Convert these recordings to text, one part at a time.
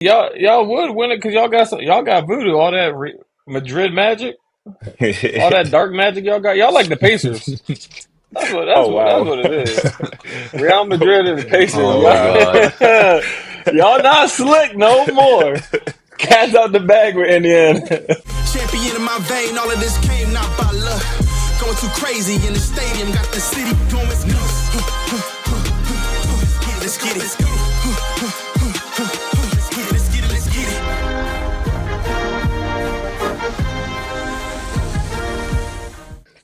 Y'all would win it because y'all got voodoo, all that Madrid magic, all that dark magic y'all got. Y'all like the Pacers. Oh That's wow. what it is. Real Madrid and the Pacers. Oh Oh my wow. God. Y'all not slick no more. Cats out the bag with Indiana. Champion in my vein, all of this came not by luck. Going too crazy in the stadium, got the city going nuts. Let's get it. Let's get it. Let's get it. Let's get it.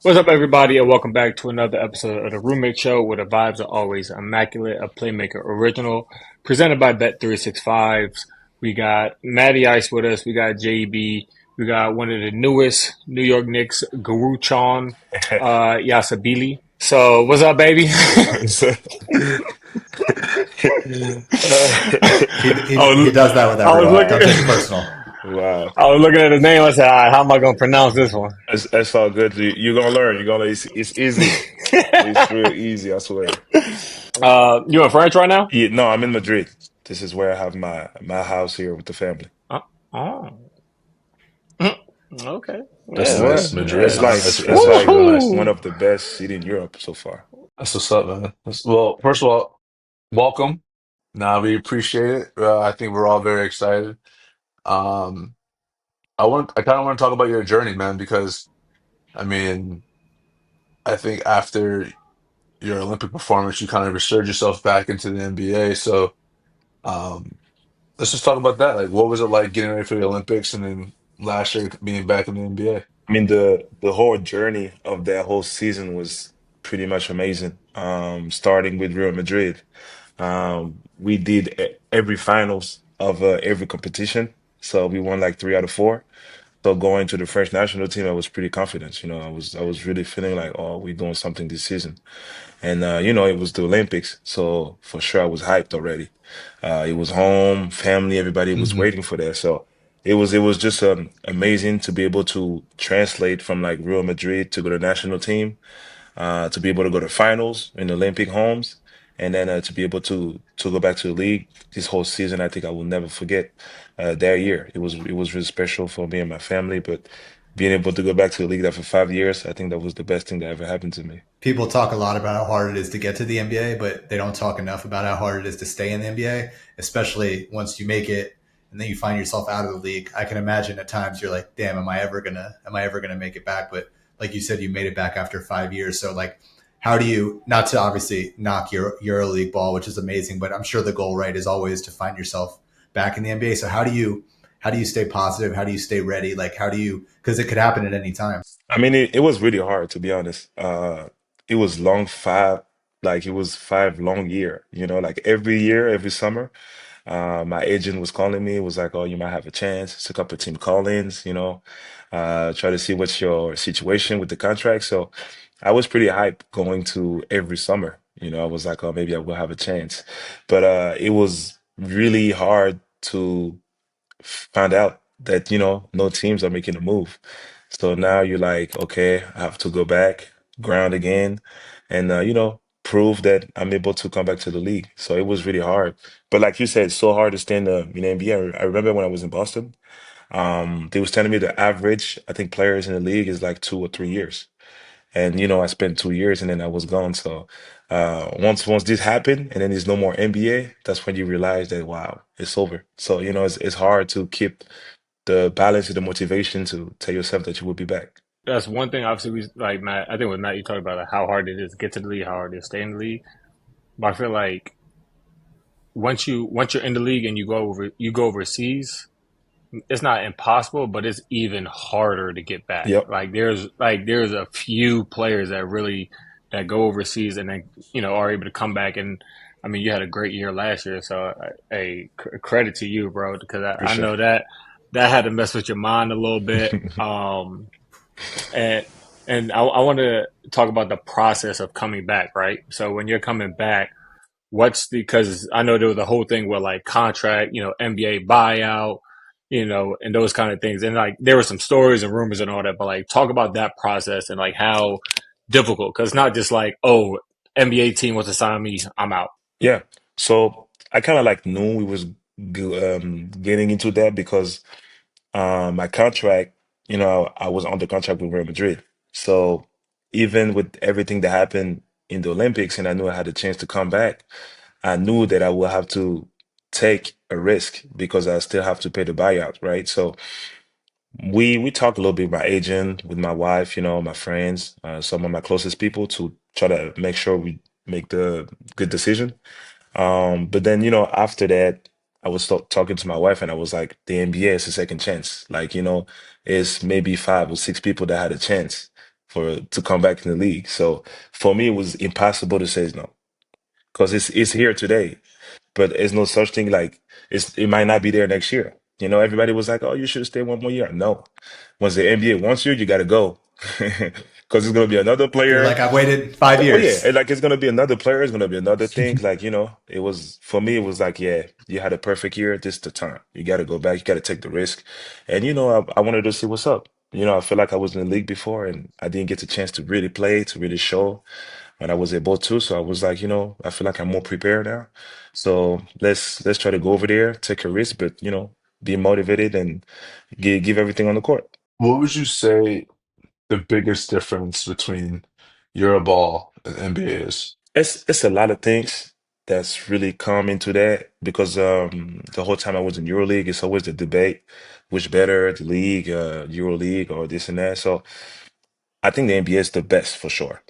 What's up, everybody, and welcome back to another episode of the Roommate Show, where the vibes are always immaculate, a Playmaker original, presented by Bet365. We got Matty Ice with us. We got JB. We got one of the newest New York Knicks, Guerschon, Yabusele. So, what's up, baby? He does that with I was everyone. looking. Don't take it personal. Wow. I was looking at his name. I said, "All right, how am I gonna pronounce this one?" That's all good. You're gonna learn. It's easy. It's real easy, I swear. You in France right now? Yeah, no, I'm in Madrid. This is where I have my house here with the family. Uh, oh, okay. That's Yeah, What? nice. man. Madrid. Yeah. It's That's like real nice. one Woohoo! of the best city in Europe so far. That's what's up, man. Well, first of all, welcome. Now we appreciate it. I think we're all very excited. Um, I kind of want to talk about your journey, man, because I mean, I think after your Olympic performance, you kind of resurged yourself back into the NBA. So, um, let's just talk about that. Like, what was it like getting ready for the Olympics and then last year being back in the NBA? I mean, the whole journey of that whole season was pretty much amazing. Starting with Real Madrid. We did every finals of every competition. So we won like three out of four. So going to the French national team, I was pretty confident. I was really feeling like, oh, we're doing something this season. And it was the Olympics, so for sure I was hyped already. It was home, family, everybody was Hmm. waiting for that. So it was just amazing to be able to translate from like Real Madrid to go to national team, to be able to go to finals in Olympic homes, and then to be able to go back to the league this whole season. I think I will never forget that year. It was really special for me and my family. But being able to go back to the league after 5 years, I think that was the best thing that ever happened to me. People talk a lot about how hard it is to get to the NBA, but they don't talk enough about how hard it is to stay in the NBA, especially once you make it and then you find yourself out of the league. I can imagine at times you're like, damn, am I ever gonna make it back? But like you said, you made it back after 5 years. So like, how do you, not to obviously knock your EuroLeague ball, which is amazing, but I'm sure the goal, right, is always to find yourself back in the NBA. So how do you stay positive? How do you stay ready? Like how do you, because it could happen at any time. I mean, it was really hard to be honest. It was long five, like it was 5 long year, like every year, every summer. My agent was calling me, was like, oh, you might have a chance. It's a couple of team call-ins, try to see what's your situation with the contract. So I was pretty hyped going to every summer. I was like, oh, maybe I will have a chance. But it was really hard to find out that, no teams are making a move. So now you're like, okay, I have to go back, ground again, and prove that I'm able to come back to the league. So it was really hard. But like you said, it's so hard to stay in the NBA. I remember when I was in Boston, they was telling me the average, I think players in the league is like 2 or 3 years. And I spent 2 years and then I was gone. So once this happened and then there's no more NBA, that's when you realize that wow, it's over. So it's hard to keep the balance and the motivation to tell yourself that you will be back. That's one thing. Obviously, we like Matt. I think with Matt, you talked about like, how hard it is to get to the league, how hard it is to stay in the league. But I feel like once you're in the league and you go overseas, it's not impossible, but it's even harder to get back. Yep, There's a few players that really that go overseas and then are able to come back. And I mean, you had a great year last year, so a credit to you, bro, because for I sure. know that had to mess with your mind a little bit. And I want to talk about the process of coming back, right? So when you're coming back, because I know there was the whole thing with like contract, NBA buyout, and those kind of things. And like there were some stories and rumors and all that, but like talk about that process and like how difficult, because it's not just like, oh, NBA team wants to sign me, I'm out. Yeah. So I kind of like knew we was getting into that because my contract, I was under contract with Real Madrid. So even with everything that happened in the Olympics, and I knew I had a chance to come back, I knew that I would have to take a risk because I still have to pay the buyout, right? So we talked a little bit with my agent, with my wife, my friends, some of my closest people to try to make sure we make the good decision. But then, after that, I was talking to my wife and I was like, the NBA is a second chance. Like, it's maybe 5 or 6 people that had a chance to come back in the league. So for me, it was impossible to say no because it's here today, but there's no such thing like it might not be there next year. Everybody was like, "Oh, you should stay one more year." No, once the NBA wants you, you got to go because it's gonna be another You're player. like, I've waited 5 years. Yeah, and like it's gonna be another player. It's gonna be another thing. Like it was for me. It was like, yeah, you had a perfect year. This is the time. You got to go back. You got to take the risk. And I wanted to see what's up. I feel like I was in the league before, and I didn't get the chance to really play, to really show when I was able to. So I was like, I feel like I'm more prepared now. So let's try to go over there, take a risk, but be motivated and give everything on the court. What would you say the biggest difference between Euroball and NBA is? It's a lot of things that's really come into that because the whole time I was in EuroLeague, it's always the debate, which better, the league, EuroLeague, or this and that. So I think the NBA is the best for sure.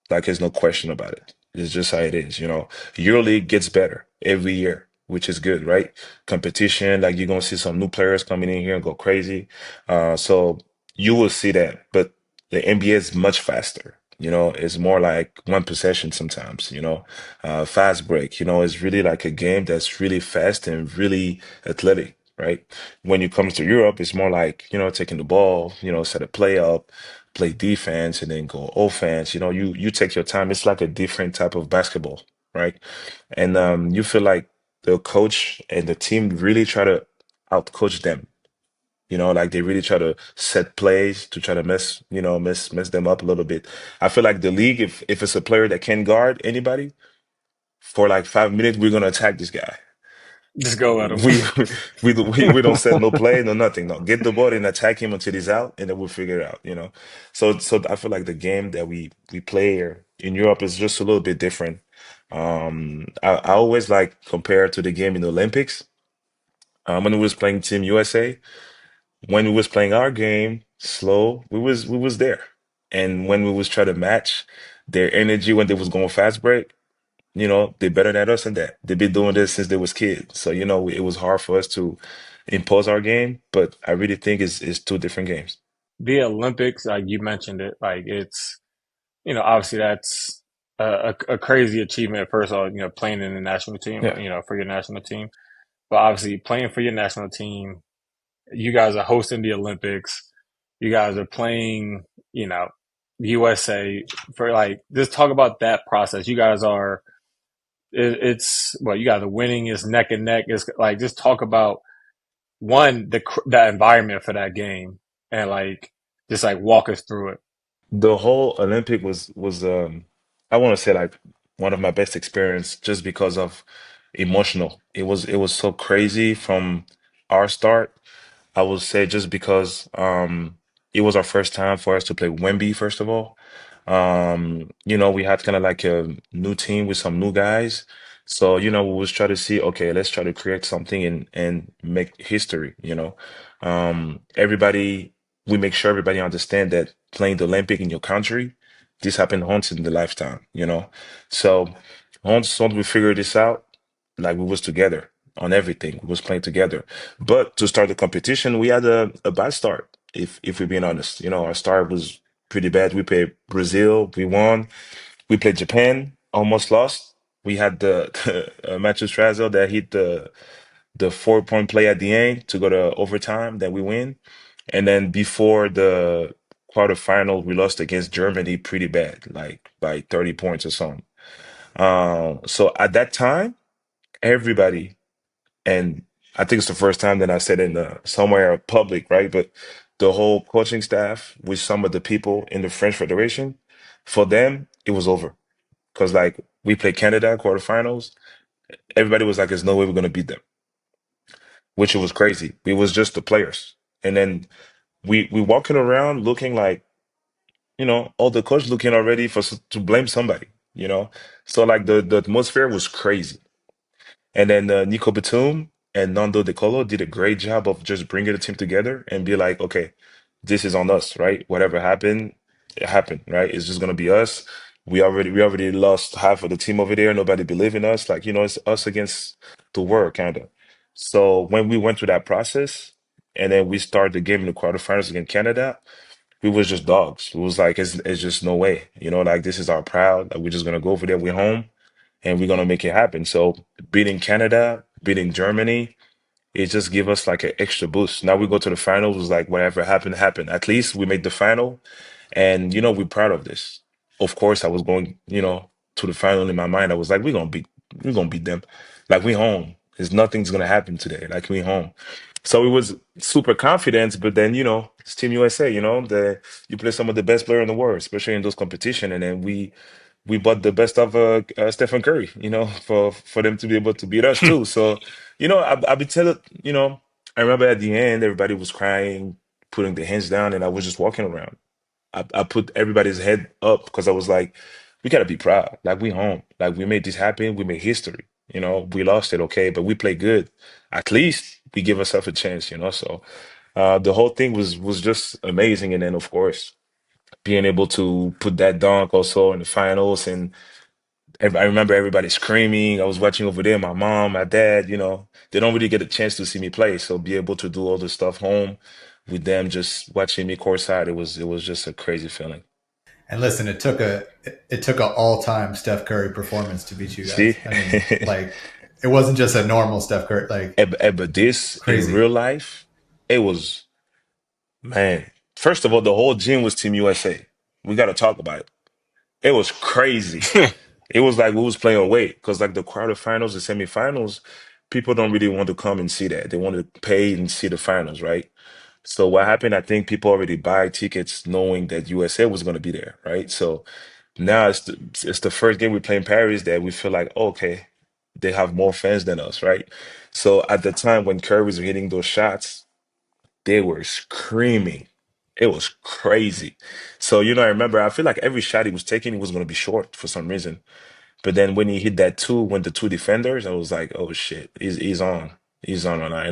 Like there's no question about it. It's just how it is. EuroLeague gets better every year, which is good, right? Competition, like you're gonna see some new players coming in here and go crazy. So you will see that, but the NBA is much faster. It's more like one possession sometimes. Fast break. It's really like a game that's really fast and really athletic, right? When it comes to Europe, it's more like taking the ball, set a play up, play defense and then go offense. You take your time. It's like a different type of basketball, right? And you feel like the coach and the team really try to outcoach them. Like they really try to set plays to try to mess them up a little bit. I feel like the league, if it's a player that can guard anybody for like 5 minutes, we're gonna attack this guy. Just go at We them. we don't set no play, no nothing. No, get the ball and attack him until he's out, and then we'll figure it out. So I feel like the game that we play here in Europe is just a little bit different. I always like compare to the game in the Olympics. When we was playing Team USA, when we was playing our game slow, we was there, and when we was trying to match their energy when they was going fast break. They're better than us in that. They've been doing this since they was kids. So, it was hard for us to impose our game, but I really think it's two different games. The Olympics, like you mentioned it, like it's, obviously that's a crazy achievement. First of all, playing in the national team, Yeah. for your national team, but obviously playing for your national team, you guys are hosting the Olympics. You guys are playing, USA for like, just talk about that process. You guys are, well, you guys are winning. It's neck and neck. It's like, just talk about one, the environment for that game and like, just like walk us through it. The whole Olympic was I want to say like one of my best experience just because of emotional. It was so crazy from our start. I would say just because it was our first time for us to play Wemby, first of all. We had kind of like a new team with some new guys. So, we was try to see, okay, let's try to create something and make history. Everybody, we make sure everybody understand that playing the Olympic in your country, this happened once in the lifetime. So once we figured this out, like we was together on everything. We was playing together. But to start the competition, we had a bad start, if we're being honest. Our start was pretty bad. We played Brazil, we won. We played Japan, almost lost. We had the Matthew Strazel that hit the 4 point play at the end to go to overtime that we win. And then before the quarterfinal, we lost against Germany pretty bad, like by 30 points or something. So at that time, everybody, and I think it's the first time that I said it in somewhere public, right? But the whole coaching staff with some of the people in the French Federation, for them, it was over. Because like we played Canada quarterfinals, everybody was like, "There's no way we're gonna beat them." which was crazy. We was just the players, and then we walking around looking like, all the coach looking already to blame somebody, So like the atmosphere was crazy. And then Nico Batum and Nando De Colo did a great job of just bringing the team together and be like, okay, this is on us, right? Whatever happened, it happened, right? It's just gonna be us. We already lost half of the team over there. Nobody believe in us. Like, it's us against the world, kind of. So when we went through that process and then we started the game in the quarterfinals against Canada, we was just dogs. It was like it's just no way, like this is our proud. Like we're just gonna go over there. We're home and we're gonna make it happen. So beating Canada, beating Germany, it just give us like an extra boost. Now we go to the finals. It's like whatever happened, happened. At least we made the final, and we're proud of this. Of course, I was going, to the final in my mind. I was like, we're gonna beat them. Like we home. There's nothing's gonna happen today. Like we home. So it was super confident, but then it's Team USA. You play some of the best player in the world, especially in those competition, and then we bought the best of Stephen Curry, for them to be able to beat us too. So, I be telling, I remember at the end everybody was crying, putting their hands down, and I was just walking around. I put everybody's head up because I was like, we gotta be proud. Like we home. Like we made this happen. We made history. We lost it, okay, but we played good. At least we give ourselves a chance. So the whole thing was just amazing. And then of course being able to put that dunk also in the finals, and I remember everybody screaming. I was watching over there, my mom, my dad, they don't really get a chance to see me play. So be able to do all the stuff home with them just watching me courtside, it was just a crazy feeling. And listen, it took a all time Steph Curry performance to beat you See? guys. I mean, like it wasn't just a normal Steph Curry, like But this in crazy. real life, it was, man. First of all, the whole gym was Team USA. We got to talk about it. It was crazy. It was like we was playing away because like the quarterfinals, the semifinals, people don't really want to come and see that. They want to pay and see the finals, right? So what happened? I think people already buy tickets knowing that USA was going to be there, right? So now it's the first game we play in Paris that we feel like, okay, they have more fans than us, right? So at the time when Curry was hitting those shots, they were screaming. It was crazy. So, I remember I feel like every shot he was taking, he was going to be short for some reason. But then when he hit that two, when the two defenders, I was like, oh shit, he's on. He's on tonight.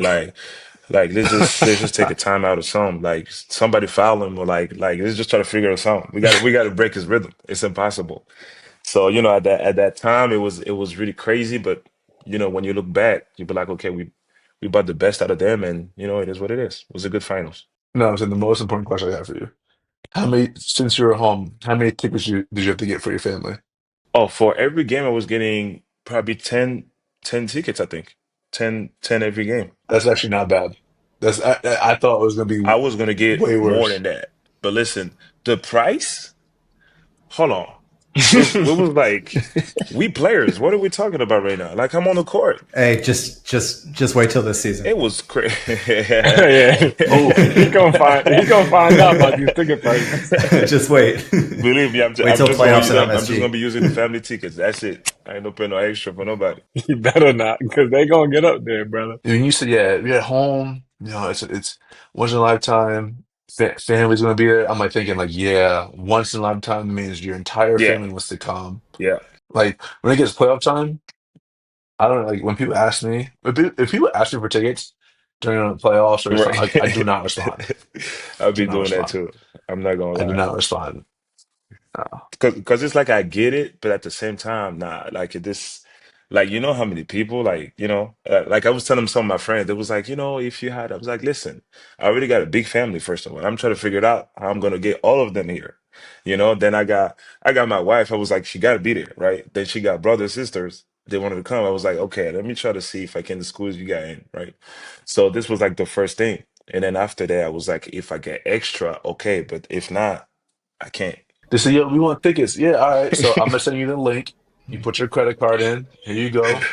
Like let's just take a timeout or something. Like somebody foul him or like let's just try to figure out something. We gotta break his rhythm. It's impossible. So, at that time it was really crazy, but when you look back, you be like, okay, we brought the best out of them, and it is what it is. It was a good finals. No, I'm saying the most important question I have for you. Since you were home, how many tickets did you have to get for your family? Oh, for every game I was getting probably 10 tickets, I think. 10 every game. That's actually not bad. I thought it was gonna I be was gonna get way more worse. than that. But listen, the price, hold on. We was like, we players, what are we talking about right now? Like I'm on the court. Hey, just wait till this season. It was crazy. Yeah, Oh, he gonna find out about these ticket prices. Just wait. Believe me, I'm just, Wait I'm till just gonna playoffs use, at I'm just gonna MSG. be using the family tickets. That's it. I ain't no paying no extra for nobody. You better not, because they gonna get up there, brother. when you said yeah, you're at home. It's once in a lifetime. Family's gonna be there. I'm like thinking like yeah, once in a lifetime means your entire Yeah, family wants to come. yeah. Like when it gets playoff time, I don't know, like when people ask me if people ask me for tickets during the playoffs or something, I do Right. not respond. I'll Do be not doing that respond. too. I'm not gonna I do lie. not respond. No. Cause it's like I get it, but at the same time, nah. Like this, like how many people, like like I was telling some of my friends, it was like if you had, I was like, listen, I already got a big family. First of all, I'm trying to figure it out how I'm gonna get all of them here. Then I got my wife. I was like, she got to be there, right? Then she got brothers, sisters. They wanted to come. I was like, okay, let me try to see if I can squeeze you guys in, right? So this was like the first thing, and then after that, I was like, if I get extra, okay, but if not, I can't. They say, "Yo, we want tickets." Yeah, all right. So I'm gonna send you the link. You put your credit card in. Here you go.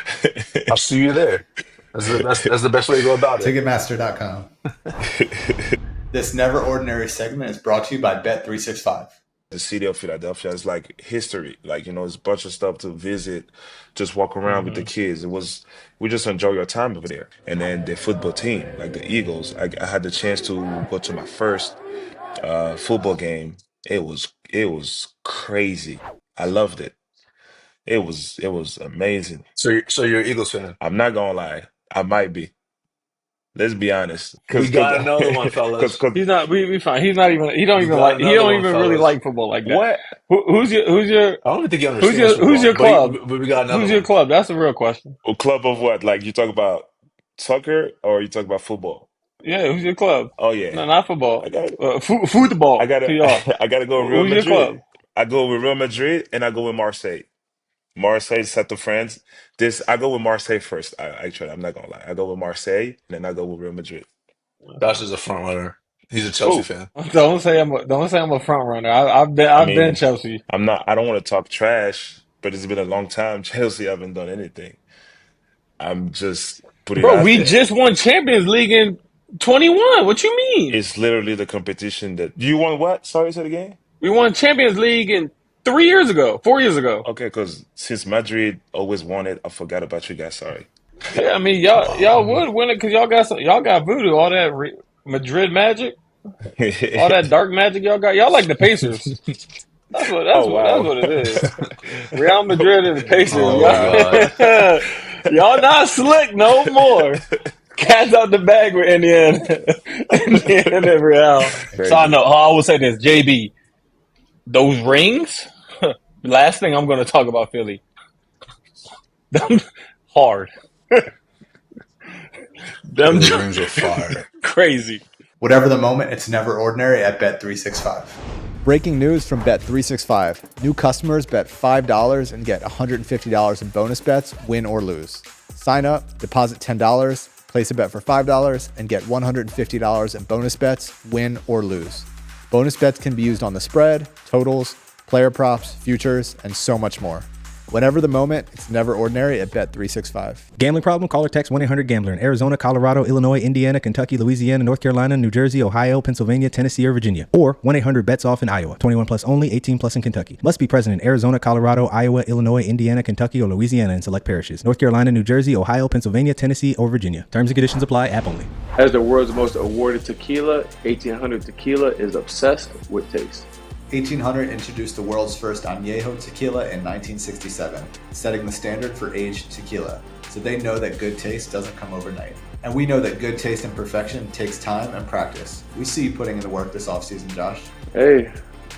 I'll see you there. That's the best way to go about it. Ticketmaster.com. This never ordinary segment is brought to you by Bet365. the city of Philadelphia. It's like history. Like, it's a bunch of stuff to visit, just walk around with the Hmm. kids. We just enjoy your time over there. And then the football team, like the Eagles, I had the chance to go to my first football game. It was crazy. I loved it. It was amazing. So you're an Eagles fan. I'm not gonna lie. I might be. Let's be honest. We Cause, got another one, fellas. He's not. We fine. He's not even. He don't We even got like. He another don't one, even really fellas. like football like that. what? Who's your I don't even think he who's understands your who's football, your but, club? but we got another Who's your one. club? That's a real question. A club of what? Like you talk about soccer or you talk about football? Yeah, who's your club? Oh No, yeah. not I football. got I Football to gotta y'all. I gotta go with Real Who's your club? Madrid. I go with Real Madrid and I go with Marseille. Marseille set the France. This I go with Marseille first. Actually, I'm not gonna lie. I go with Marseille and then I go with Real Madrid. Josh is a front runner. He's a Chelsea Oh, fan. Don't say I'm a front runner. I've been I I've been mean, Chelsea. I don't want to talk trash, but it's been a long time. Chelsea haven't done anything. I'm just put it Bro, out we there. just won Champions League in 21. What you mean? It's literally the competition that you want what? Sorry, say it again? We won Champions League in 3 years ago, 4 years ago. Okay, because since Madrid always won it, I forgot about you guys. Sorry. Yeah, I mean y'all Wow. would win it because y'all got voodoo, all that Madrid magic, all that dark magic y'all got. Y'all like the Pacers. That's what that's Oh what that's wow. what it is. Real Madrid and the Pacers. Oh my God. Y'all not slick no more. Cats out the bag with Indiana, Indiana and Real. So I Crazy. know. I will say this, JB. Those rings. Last thing I'm going to talk about Philly. Them hard. Them Those rings are fire. crazy. Whatever the moment, it's never ordinary at Bet365. Breaking news from Bet365. New customers bet $5 and get $150 in bonus bets, win or lose. Sign up, deposit $10, place a bet for $5, and get $150 in bonus bets, win or lose. Bonus bets can be used on the spread, totals, player props, futures, and so much more. Whenever the moment, it's never ordinary at Bet365. Gambling problem? Call or text 1-800-GAMBLER in Arizona, Colorado, Illinois, Indiana, Kentucky, Louisiana, North Carolina, New Jersey, Ohio, Pennsylvania, Tennessee, or Virginia. Or 1-800-BETS-OFF in Iowa. 21 plus only, 18 plus in Kentucky. Must be present in Arizona, Colorado, Iowa, Illinois, Indiana, Kentucky, or Louisiana in select parishes. North Carolina, New Jersey, Ohio, Pennsylvania, Tennessee, or Virginia. Terms and conditions apply. App only. As the world's most awarded tequila, 1800 Tequila is obsessed with taste. 1800 introduced the world's first añejo tequila in 1967, setting the standard for aged tequila, so they know that good taste doesn't come overnight. And we know that good taste and perfection takes time and practice. We see you putting in the work this offseason, Josh. Hey,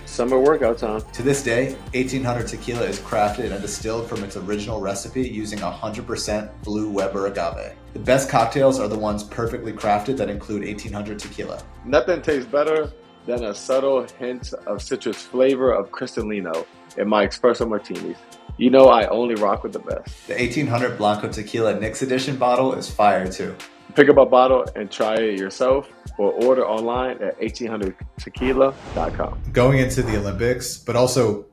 summer workout time. To this day, 1800 tequila is crafted and distilled from its original recipe using 100% Blue Weber agave. The best cocktails are the ones perfectly crafted that include 1800 tequila. Nothing tastes better than a subtle hint of citrus flavor of Cristalino in my espresso martinis. You know I only rock with the best. The 1800 Blanco Tequila Knicks edition bottle is fire too. Pick up a bottle and try it yourself or order online at 1800tequila.com. Going into the Olympics, but also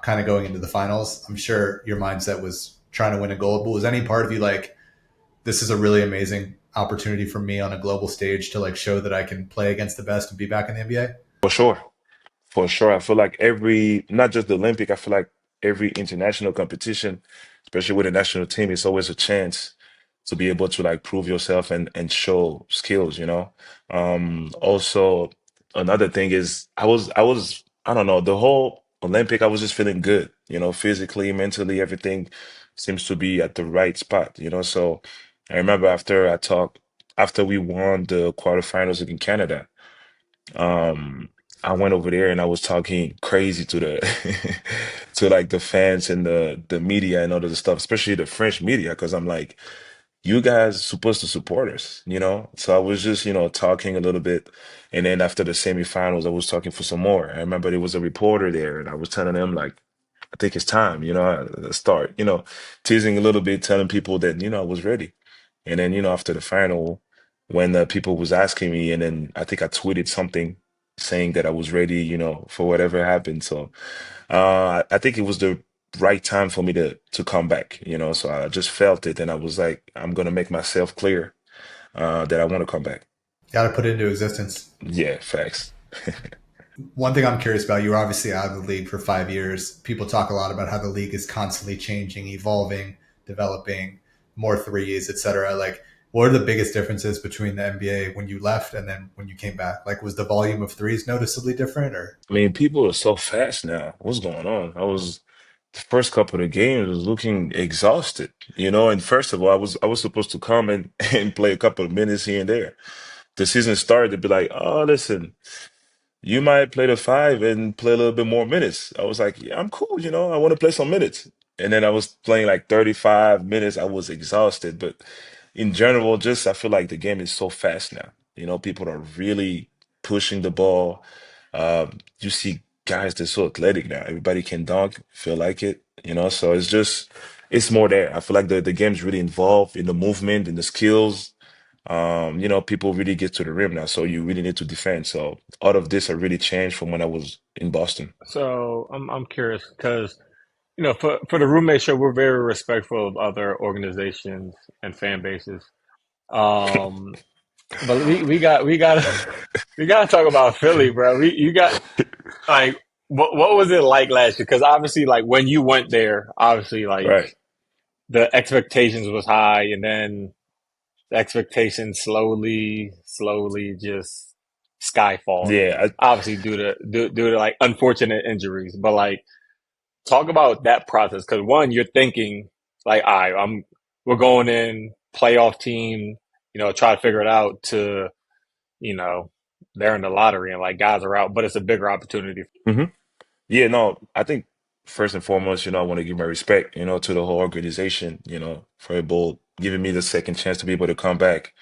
kind of going into the finals, I'm sure your mindset was trying to win a gold. But was any part of you like, this is a really amazing opportunity for me on a global stage to like show that I can play against the best and be back in the NBA? For sure. For sure. I feel like not just the Olympic, I feel like every international competition, especially with the national team, it's always a chance to be able to like prove yourself and show skills. Also another thing is I don't know, the whole Olympic, I was just feeling good, physically, mentally, everything seems to be at the right spot. So I remember after we won the quarterfinals against Canada. Um, I went over there and I was talking crazy to the to like the fans and the media and all of the stuff, especially the French media, because I'm like, you guys supposed to support us. So I was just talking a little bit, and then after the semifinals, I was talking for some more. I remember there was a reporter there, and I was telling them like, I think it's time, I start, teasing a little bit, telling people that I was ready. And then after the final, when people was asking me, and then I think I tweeted something saying that I was ready, for whatever happened. So I think it was the right time for me to come back. So I just felt it, and I was like, I'm gonna make myself clear that I want to come back. Got to put it into existence. Yeah, facts. one thing I'm curious about, you were obviously out of the league for 5 years. People talk a lot about how the league is constantly changing, evolving, developing, more threes, etc. Like, what are the biggest differences between the NBA when you left and then when you came back? Like, was the volume of threes noticeably different, or? I mean, people are so fast now. What's going on? The first couple of games was looking exhausted, and first of all, I was supposed to come and, and play a couple of minutes here and there. The season started to be like, oh, listen, you might play the five and play a little bit more minutes. I was like, yeah, I'm cool, I want to play some minutes. And then I was playing like 35 minutes. I was exhausted. But in general, just I feel like the game is so fast now. People are really pushing the ball. You see guys that's so athletic now. Everybody can dunk, feel like it, so it's more there. I feel like the game's really involved in the movement and the skills. People really get to the rim now, so you really need to defend. So all of this have really changed from when I was in Boston. So I'm curious because for the roommate show, we're very respectful of other organizations and fan bases. Um, but we got we got to talk about Philly, bro. You got like what was it like last year? Because obviously, like when you went there, obviously, like Right. the expectations was high, and then the expectations slowly just skyfall. Yeah, Obviously, due to like unfortunate injuries, but like talk about that process because one, you're thinking like, all right, we're going in playoff team, try to figure it out. To you know, they're in the lottery and like guys are out, but it's a bigger opportunity. hmm yeah. No, I think first and foremost, I want to give my respect, to the whole organization, for able giving me the second chance to be able to come back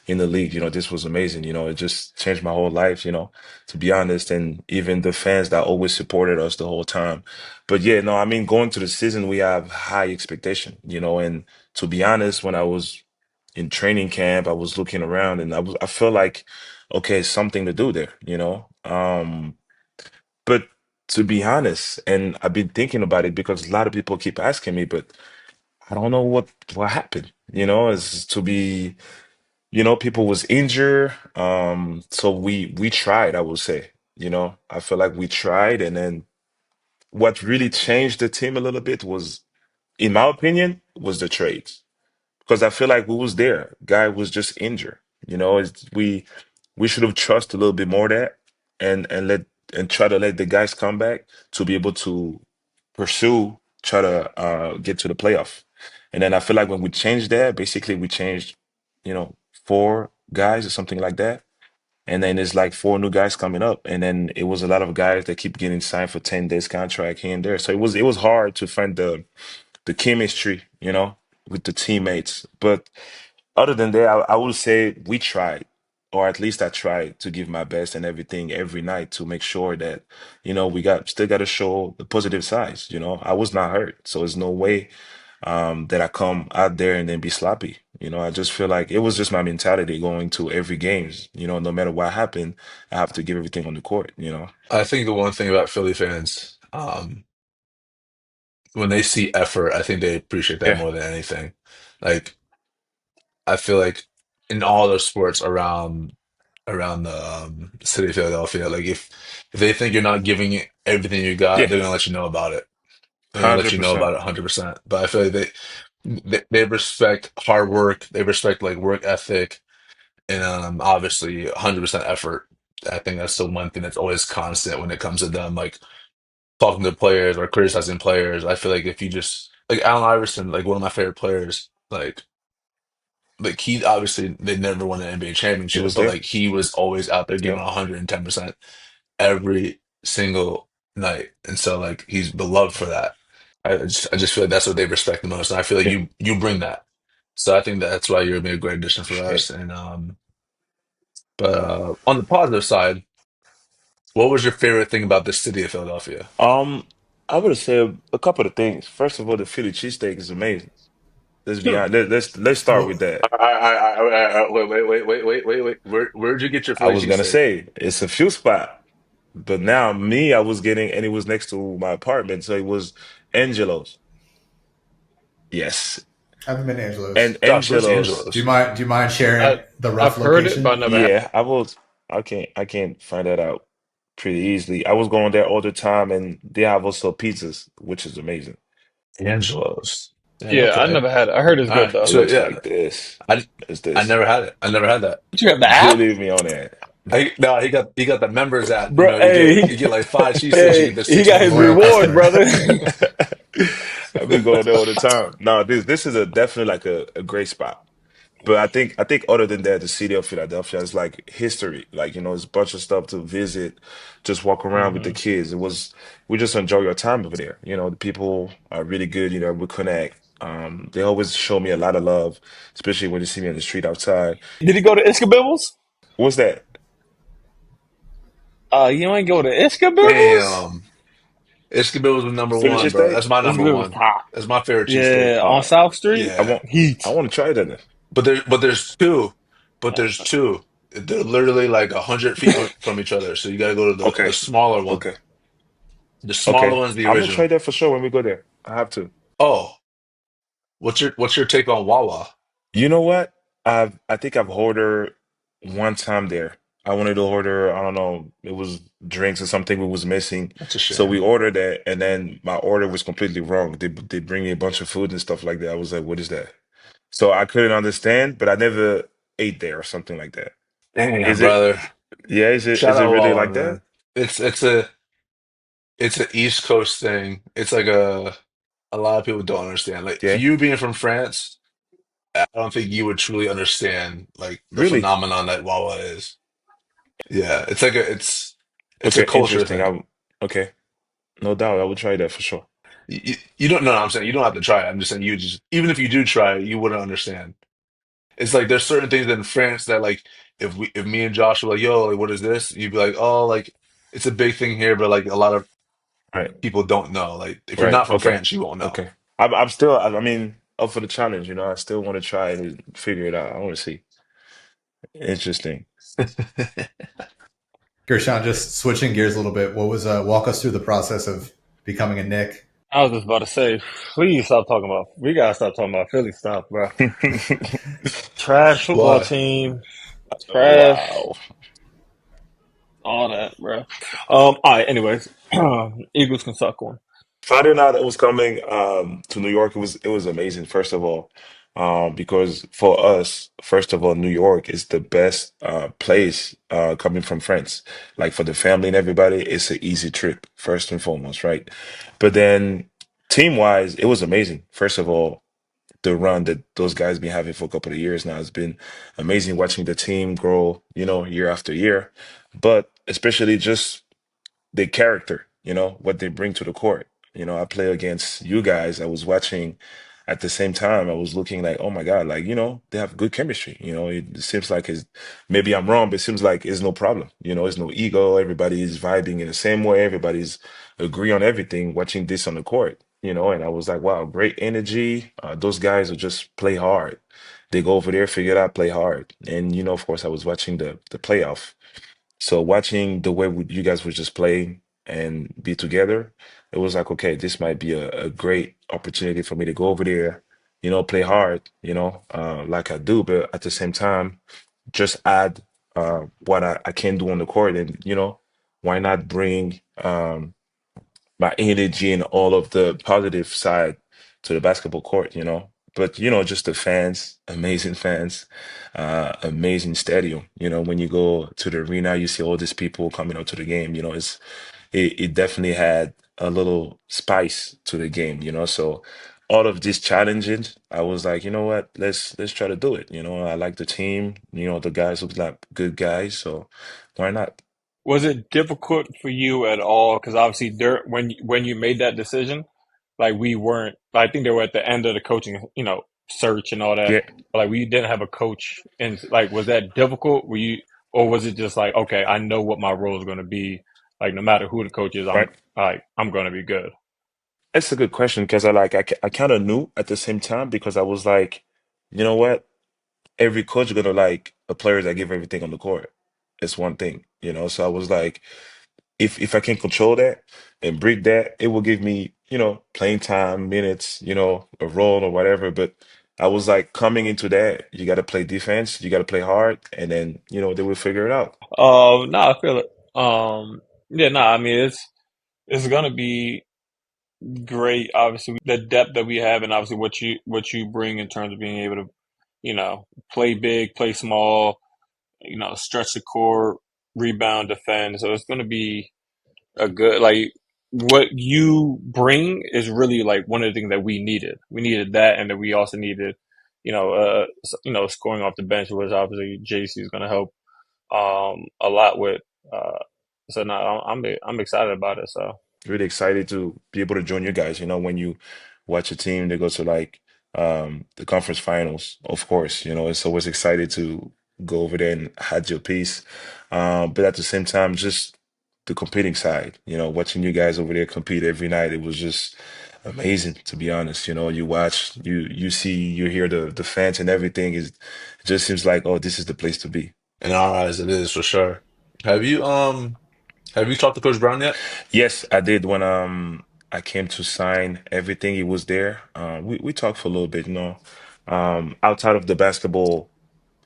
in the league. This was amazing. It just changed my whole life, to be honest, and even the fans that always supported us the whole time. But yeah, no, I mean, going to the season, we have high expectation, and to be honest, when I was in training camp, I was looking around and I felt like, okay, something to do there, but to be honest, and I've been thinking about it because a lot of people keep asking me, but I don't know what happened, is to be people was injured. So we tried, I would say. I feel like we tried, and then what really changed the team a little bit was, in my opinion, was the trades. Because I feel like we was there. Guy was just injured. We should have trusted a little bit more that and try to let the guys come back to be able to pursue, try to get to the playoff. And then I feel like when we changed that, basically we changed, four guys or something like that. And then there's like four new guys coming up. And then it was a lot of guys that keep getting signed for 10 days contract here and there. So it was hard to find the chemistry, with the teammates. But other than that, I would say we tried, or at least I tried to give my best and everything every night to make sure that, we still got to show the positive sides. I was not hurt, so there's no way that I come out there and then be sloppy. I just feel like it was just my mentality going to every games. No matter what happened, I have to give everything on the court. I think the one thing about Philly fans, when they see effort, I think they appreciate that Yeah, more than anything. Like I feel like in all the sports around the city of Philadelphia, like if they think you're not giving it everything you got, yeah, they're gonna let you know about it. They're gonna let you know 100%. about it 100%. But I feel like they respect hard work, they respect like work ethic, and obviously 100% effort. I think that's the one thing that's always constant when it comes to them, like talking to players or criticizing players. I feel like if you just like Allen Iverson, like one of my favorite players, like he obviously they never won an NBA He championship, was but there. like he was always out there giving Yep. 110% every single night, and so like he's beloved for that. I just feel like that's what they respect the most, and I feel like Yeah. you bring that. So I think that's why you're a great addition for Appreciate us. And but on the positive side, what was your favorite thing about the city of Philadelphia? it. I would say a couple of things. First of all, the Philly cheesesteak is amazing. Let's be honest. Let's start with Well, that. Wait. Where'd you get your I Philly was gonna cheesesteak? say it's a few spot, but now me, I was getting, and it was next to my apartment, so it was Angelo's. Yes, I haven't been to and Angelo's. Josh, where's Angelo's. Do you Angelo's? mind? Do you mind sharing I the I've rough heard it, but I location? never had. Yeah, I will. I can't find that out. pretty easily. I was going there all the time, and they have also pizzas, which is amazing. Angelo's. Dang, Yeah, I okay. never had it. I heard it's All good right. It though. So looks yeah, like this. I It's I this. never had it. I never had that. But you have the app, Believe me on that. No, he got the members app. You bro. know, Hey, you get like five cheesesteaks, you get hey, this he six got his months Loyal rewards, customer. brother. I've been going there all the time. No, this is a definitely like a great spot. But I think other than that, the city of Philadelphia is like history. Like, it's a bunch of stuff to visit, just walk around with the Hmm. kids. We just enjoy your time over there. The people are really good, we connect. They always show me a lot of love, especially when they see me on the street outside. Did he go to Iskabibbles? What's that? You ain't go to Iskabibbles? Damn. Escobillo's was number Finish your one, bro. stay? That's my number Iskabibbles one. top. That's my favorite cheesesteak. Yeah, on Uh South Street. I Yeah. want I Heat. want to try that. But there's two. But there's two. They're literally like 100 feet from each other. So you gotta go to the Okay. smaller one. Okay. The smaller Okay. one's the I'm gonna try original. that for sure when we go there. I have to. Oh, what's your take on Wawa? You know what? I think I've ordered one time there. I wanted to order, I don't know, it was drinks or something we was missing. That's a So we shame. ordered that and then my order was completely wrong. They bring me a bunch of food and stuff like that. I was like, what is that? So I couldn't understand, but I never ate there or something like that. Damn, Is it brother. yeah, is it Shout is it out really Wawa, like that? man. It's a East Coast thing. It's like a lot of people don't understand. Like for Yeah. you being from France, I don't think you would truly understand like the Really? phenomenon that Wawa is. Yeah, it's a Okay, culture interesting. thing. Okay. No doubt. I will try that for sure. You don't know. I'm saying you don't have to try it. I'm just saying you just even if you do try it, you wouldn't understand. It's like there's certain things in France that like if me and Josh were like, yo, like what is this? You'd be like, oh, like it's a big thing here, but like a lot of Right. people don't know. Like if you're Right. not from Okay. France, you won't know. Okay. I'm still, I mean, up for the challenge, I still want to try and figure it out. I want to see. Interesting. Guerschon, just switching gears a little bit. What was walk us through the process of becoming a Knick? I was just about to say, please stop talking about. We gotta stop talking about Philly stuff, bro. Trash football Why? team, trash, Wow. all that, bro. All right. Anyways, Eagles can suck one. Finding out it was coming to New York, it was amazing, first of all. Because for us, first of all, New York is the best place coming from France. Like for the family and everybody, it's an easy trip, first and foremost, right? But then team-wise, it was amazing. First of all, the run that those guys been having for a couple of years now has been amazing watching the team grow, year after year. But especially just the character, what they bring to the court. I play against you guys. I was watching at the same time. I was looking like, oh my God, like, they have good chemistry. It seems like maybe I'm wrong, but it seems like it's no problem. It's no ego. Everybody is vibing in the same way. Everybody's agree on everything watching this on the court, and I was like, wow, great energy. Those guys will just play hard. They go over there, figure it out, play hard. And, of course, I was watching the playoff. So watching the way you guys were just playing and be together, it was like, okay, this might be a great opportunity for me to go over there, play hard, like I do, but at the same time, just add what I can do on the court and, why not bring my energy and all of the positive side to the basketball court, But just the fans, amazing fans, amazing stadium. When you go to the arena, you see all these people coming out to the game. It definitely had a little spice to the game. So all of these challenges, I was like, you know what, let's try to do it. I like the team. The guys look like good guys, so why not? Was it difficult for you at all? Because obviously, there when you made that decision, like we weren't. I think they were at the end of the coaching, search and all that. Yeah, But like we didn't have a coach, and like was that difficult? Were you, or was it just like, okay, I know what my role is going to be. Like no matter who the coach is, right. I'm going to be good. It's a good question because I kind of knew at the same time because I was like, you know what? Every coach gonna like a player that give everything on the court. It's one thing, So I was like, if I can control that and break that, it will give me, playing time, minutes, a role or whatever. But I was like coming into that, you got to play defense, you got to play hard, and then they will figure it out. No, I feel it. Yeah, no, I mean it's gonna be great. Obviously, the depth that we have, and obviously what you bring in terms of being able to, play big, play small, stretch the core, rebound, defend. So it's gonna be a good like what you bring is really like one of the things that we needed. We needed that, and then we also needed, scoring off the bench, which obviously JC is gonna help a lot with. Uh, so no, I'm excited about it. So. Really excited to be able to join you guys. You know, when you watch a team that goes to like the conference finals, of course, you know, it's always excited to go over there and had your piece. But at the same time, just the competing side, you know, watching you guys over there compete every night, it was just amazing to be honest. You know, you watch, you see, you hear the fans and everything is it just seems like, oh, this is the place to be. In our eyes, it is for sure. Have you have you talked to Coach Brown yet? Yes, I did when I came to sign everything. He was there. We talked for a little bit, you know. Outside of the basketball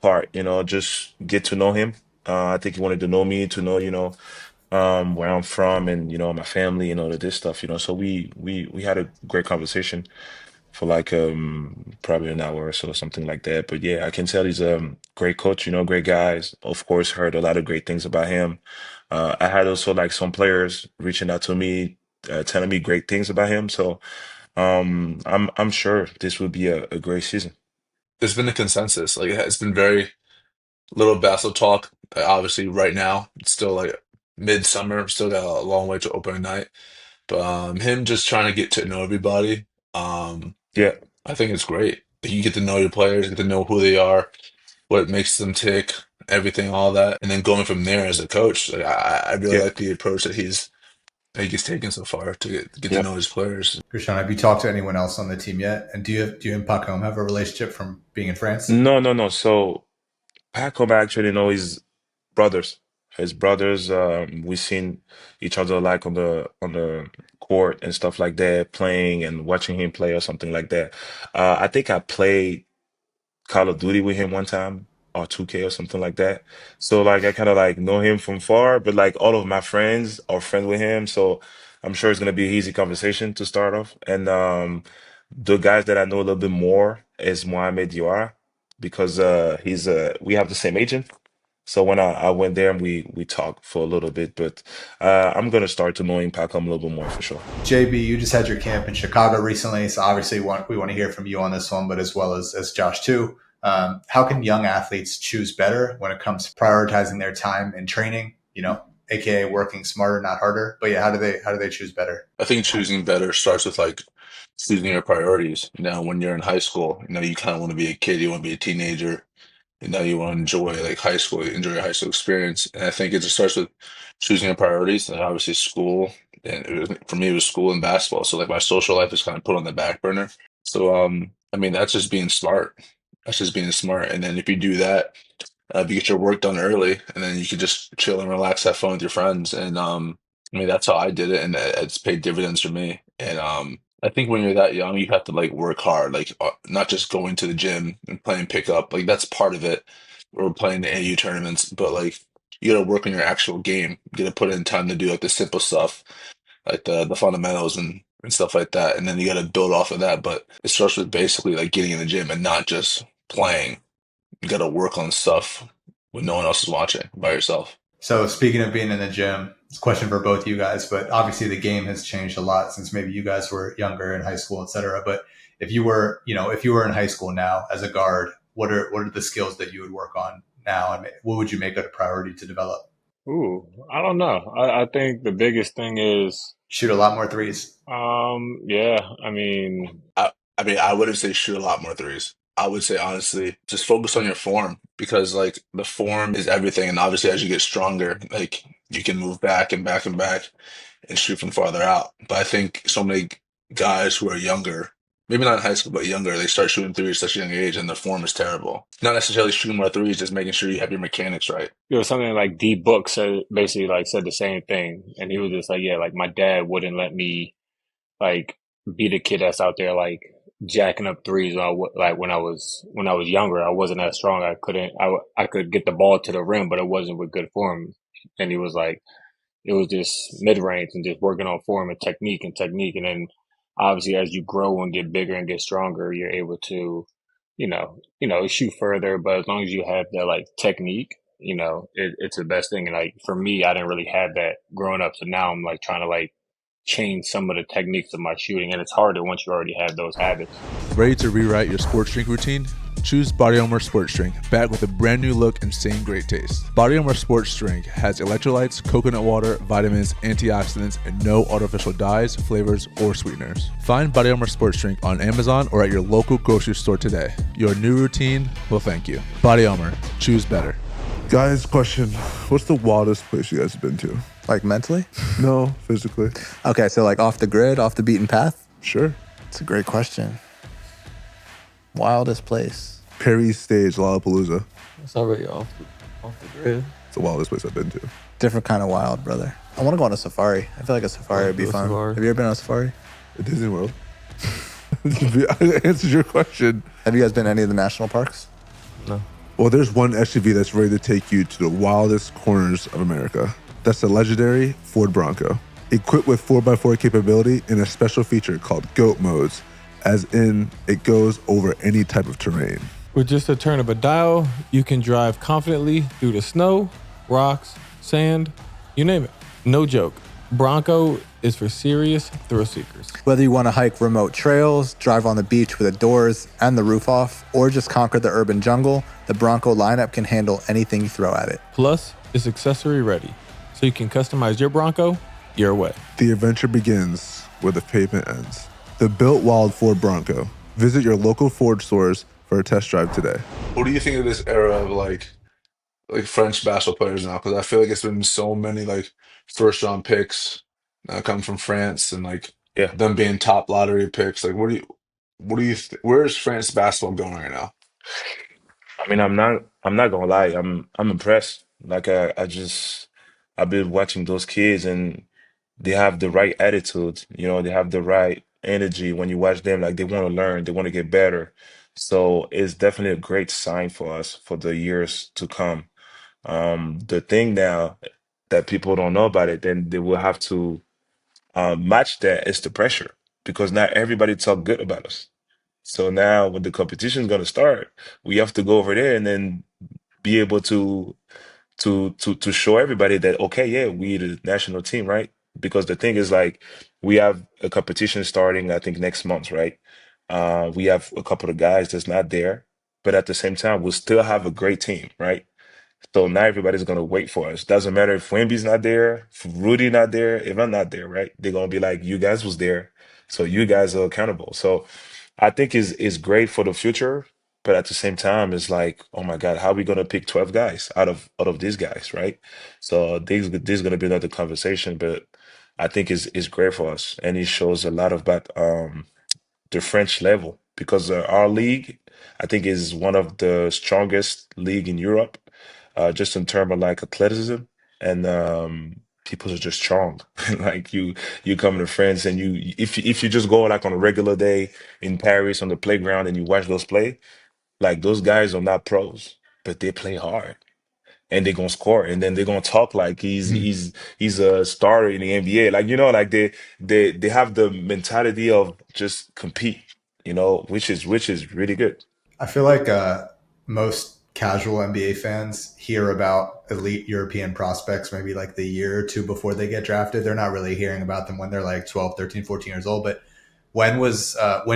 part, you know, just get to know him. I think he wanted to know me, to know, you know, where I'm from and, you know, my family and all of this stuff, you know. So we had a great conversation for like probably an hour or so, something like that. But yeah, I can tell he's a great coach, you know, great guys. Of course, heard a lot of great things about him. I had also like some players reaching out to me, telling me great things about him. So I'm sure this will be a great season. There's been a consensus. Like it's been very little basketball talk. Obviously, right now it's still like midsummer. Still got a long way to opening night. But him just trying to get to know everybody. Um, Yeah, I think it's great. You get to know your players, get to know who they are, what makes them tick, everything, all that, and then going from there as a coach. Like, I really yeah, like the approach that he's taken so far to get to yeah. know his players. Guerschon, have you talked to anyone else on the team yet? And do you and Pacom have a relationship from being in France? No, no, no. So Paco actually know his brothers. His brothers, we seen each other like on the court and stuff like that, playing and watching him play or something like that. I think I played Call of Duty with him one time or 2K or something like that. So like I kind of like know him from far, but like all of my friends are friends with him, so I'm sure it's gonna be an easy conversation to start off. And the guys that I know a little bit more is Mohamed Diarra because he's we have the same agent. So when I went there and we talked for a little bit, but I'm gonna start to knowing Pacom a little bit more for sure. JB, you just had your camp in Chicago recently, so obviously we want to hear from you on this one, but as well as Josh too. How can young athletes choose better when it comes to prioritizing their time in training? AKA working smarter, not harder. But yeah, how do they choose better? I think choosing better starts with like choosing your priorities. You know, when you're in high school, you know, you kind of want to be a kid, you want to be a teenager, and now you want to enjoy like high school, enjoy your high school experience. And I think it just starts with choosing your priorities, and obviously school. And for me, it was school and basketball. So like my social life is kind of put on the back burner. So I mean, that's just being smart. That's just being smart. And then if you do that, if you get your work done early, and then you can just chill and relax, have fun with your friends. And I mean, that's how I did it, and it's paid dividends for me. And I think when you're that young, you have to like work hard, like not just going to the gym and playing pickup. Like that's part of it, or playing the AU tournaments, but like you got to work on your actual game. You got to put in time to do like the simple stuff, like the fundamentals and stuff like that. And then you got to build off of that. But it starts with basically like getting in the gym and not just playing. You got to work on stuff when no one else is watching by yourself. So speaking of being in the gym, it's a question for both you guys, but obviously the game has changed a lot since maybe you guys were younger in high school, et cetera. But if you were in high school now as a guard, what are the skills that you would work on now? I mean, what would you make it a priority to develop? Ooh, I don't know. I think the biggest thing is, Shoot a lot more threes. yeah, I mean, I mean, I wouldn't say shoot a lot more threes. I would say honestly, just focus on your form because like the form is everything. And obviously, as you get stronger, like you can move back and back and back and shoot from farther out. But I think so many guys who are younger, maybe not in high school, but younger, they start shooting threes at such a young age and their form is terrible. Not necessarily shooting more threes, just making sure you have your mechanics right. something like D Book said, basically like said the same thing. And he was just like, yeah, like my dad wouldn't let me like be the kid that's out there like jacking up threes. Like when I was younger, I wasn't as strong. I could get the ball to the rim, but it wasn't with good form. And he was like, it was just mid range and just working on form and technique. And then obviously as you grow and get bigger and get stronger, you're able to, shoot further. But as long as you have that like technique, it's the best thing. And like for me, I didn't really have that growing up. So now I'm like trying to like change some of the techniques of my shooting. And it's harder once you already have those habits. Ready to rewrite your sports drink routine? Choose Body Armor Sports Drink, back with a brand new look and same great taste. Body Armor Sports Drink has electrolytes, coconut water, vitamins, antioxidants, and no artificial dyes, flavors, or sweeteners. Find Body Armor Sports Drink on Amazon or at your local grocery store today. Your new routine will thank you. Body Armor, choose better. Guys, question. What's the wildest place you guys have been to? Like mentally? No, physically. Okay, so like off the grid, off the beaten path? Sure. It's a great question. Wildest place? Perry's Stage, Lollapalooza. It's already off the grid. It's the wildest place I've been to. Different kind of wild, brother. I want to go on a safari. I feel like a safari would be fun. Safari. Have you ever been on a safari? At Disney World. I answered your question. Have you guys been to any of the national parks? No. Well, there's one SUV that's ready to take you to the wildest corners of America. That's the legendary Ford Bronco. Equipped with 4x4 capability and a special feature called GOAT modes, as in it goes over any type of terrain. With just a turn of a dial, you can drive confidently through the snow, rocks, sand, you name it. No joke. Bronco is for serious thrill seekers. Whether you want to hike remote trails, drive on the beach with the doors and the roof off, or just conquer the urban jungle, the Bronco lineup can handle anything you throw at it. Plus, it's accessory ready, so you can customize your Bronco your way. The adventure begins where the pavement ends. The built wild Ford Bronco. Visit your local Ford stores for a test drive today. What do you think of this era of like French basketball players now? Because I feel like it's been so many like first round picks come from France and like Yeah. them being top lottery picks. Like, where's France basketball going right now? I mean, I'm not gonna lie. I'm impressed. Like I've been watching those kids and they have the right attitude. They have the right energy when you watch them. Like they want to learn, they want to get better. So it's definitely a great sign for us for the years to come. The thing now that people don't know about it, then they will have to match that is the pressure because not everybody talk good about us. So now when the competition is going to start, we have to go over there and then be able to show everybody that okay, yeah, we the national team, right? Because the thing is like we have a competition starting, I think next month, right? We have a couple of guys that's not there, but at the same time, we'll still have a great team, right? So now everybody's gonna wait for us. Doesn't matter if Wemby's not there, if Rudy not there, if I'm not there, right? They're gonna be like, you guys was there, so you guys are accountable. So I think is great for the future, but at the same time, it's like, oh my God, how are we gonna pick 12 guys out of these guys, right? So this is gonna be another conversation, but I think is great for us, and it shows a lot about the French level because our league, I think, is one of the strongest league in Europe, just in terms of like athleticism and people are just strong. Like you come to France and if you just go like on a regular day in Paris on the playground and you watch those play, like those guys are not pros, but they play hard and they're gonna score and then they're gonna talk like he's a starter in the NBA. Like like they have the mentality of just compete, which is really good. I feel like most casual NBA fans hear about elite European prospects maybe like the year or two before they get drafted. They're not really hearing about them when they're like 12, 13, 14 years old. But when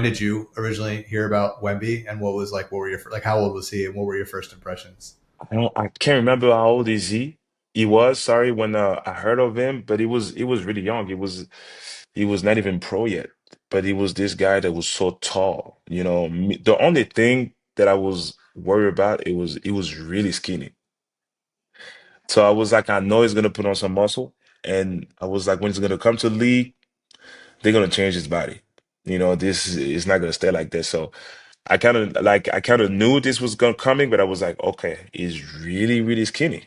did you originally hear about Wemby and what were your, like, how old was he and what were your first impressions? I can't remember how old is he. He was sorry when I heard of him, but he was really young. He was not even pro yet, but he was this guy that was so tall. The only thing that I was worried about it was really skinny. So I was like, I know he's gonna put on some muscle, and I was like, when he's gonna come to the league, they're gonna change his body. This is not gonna stay like this. So I kind of knew this was gonna coming, but I was like, okay, he's really, really skinny,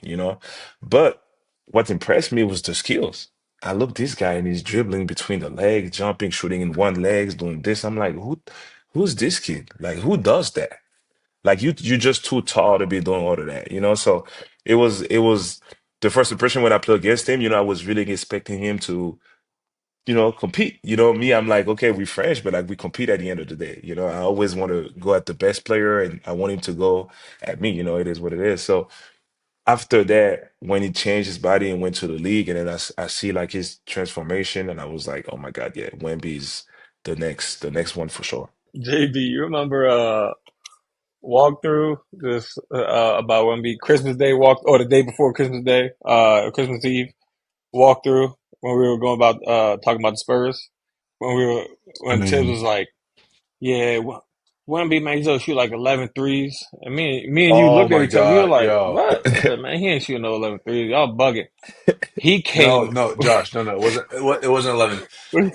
But what impressed me was the skills. I look this guy and he's dribbling between the legs, jumping, shooting in one legs, doing this. I'm like, who's this kid? Like, who does that? Like you're just too tall to be doing all of that, So it was the first impression when I played against him, I was really expecting him to, compete. Me, I'm like, okay, we French, but like we compete at the end of the day. I always want to go at the best player, and I want him to go at me. It is what it is. So after that, when he changed his body and went to the league, and then I see like his transformation, and I was like, oh my God, yeah, Wemby's the next one for sure. JB, you remember walkthrough this about when we Christmas Day walk or the day before Christmas Day, Christmas Eve walkthrough when we were going about talking about the Spurs I when Tibbs was mean, like, yeah, Wemby man, he's gonna shoot like 11 threes. And me and you Oh looked at my each other. We were God, like, yo. what? I said, man, he ain't shooting no 11 threes. Y'all bugging. He No, came. no, Josh, no, it wasn't 11.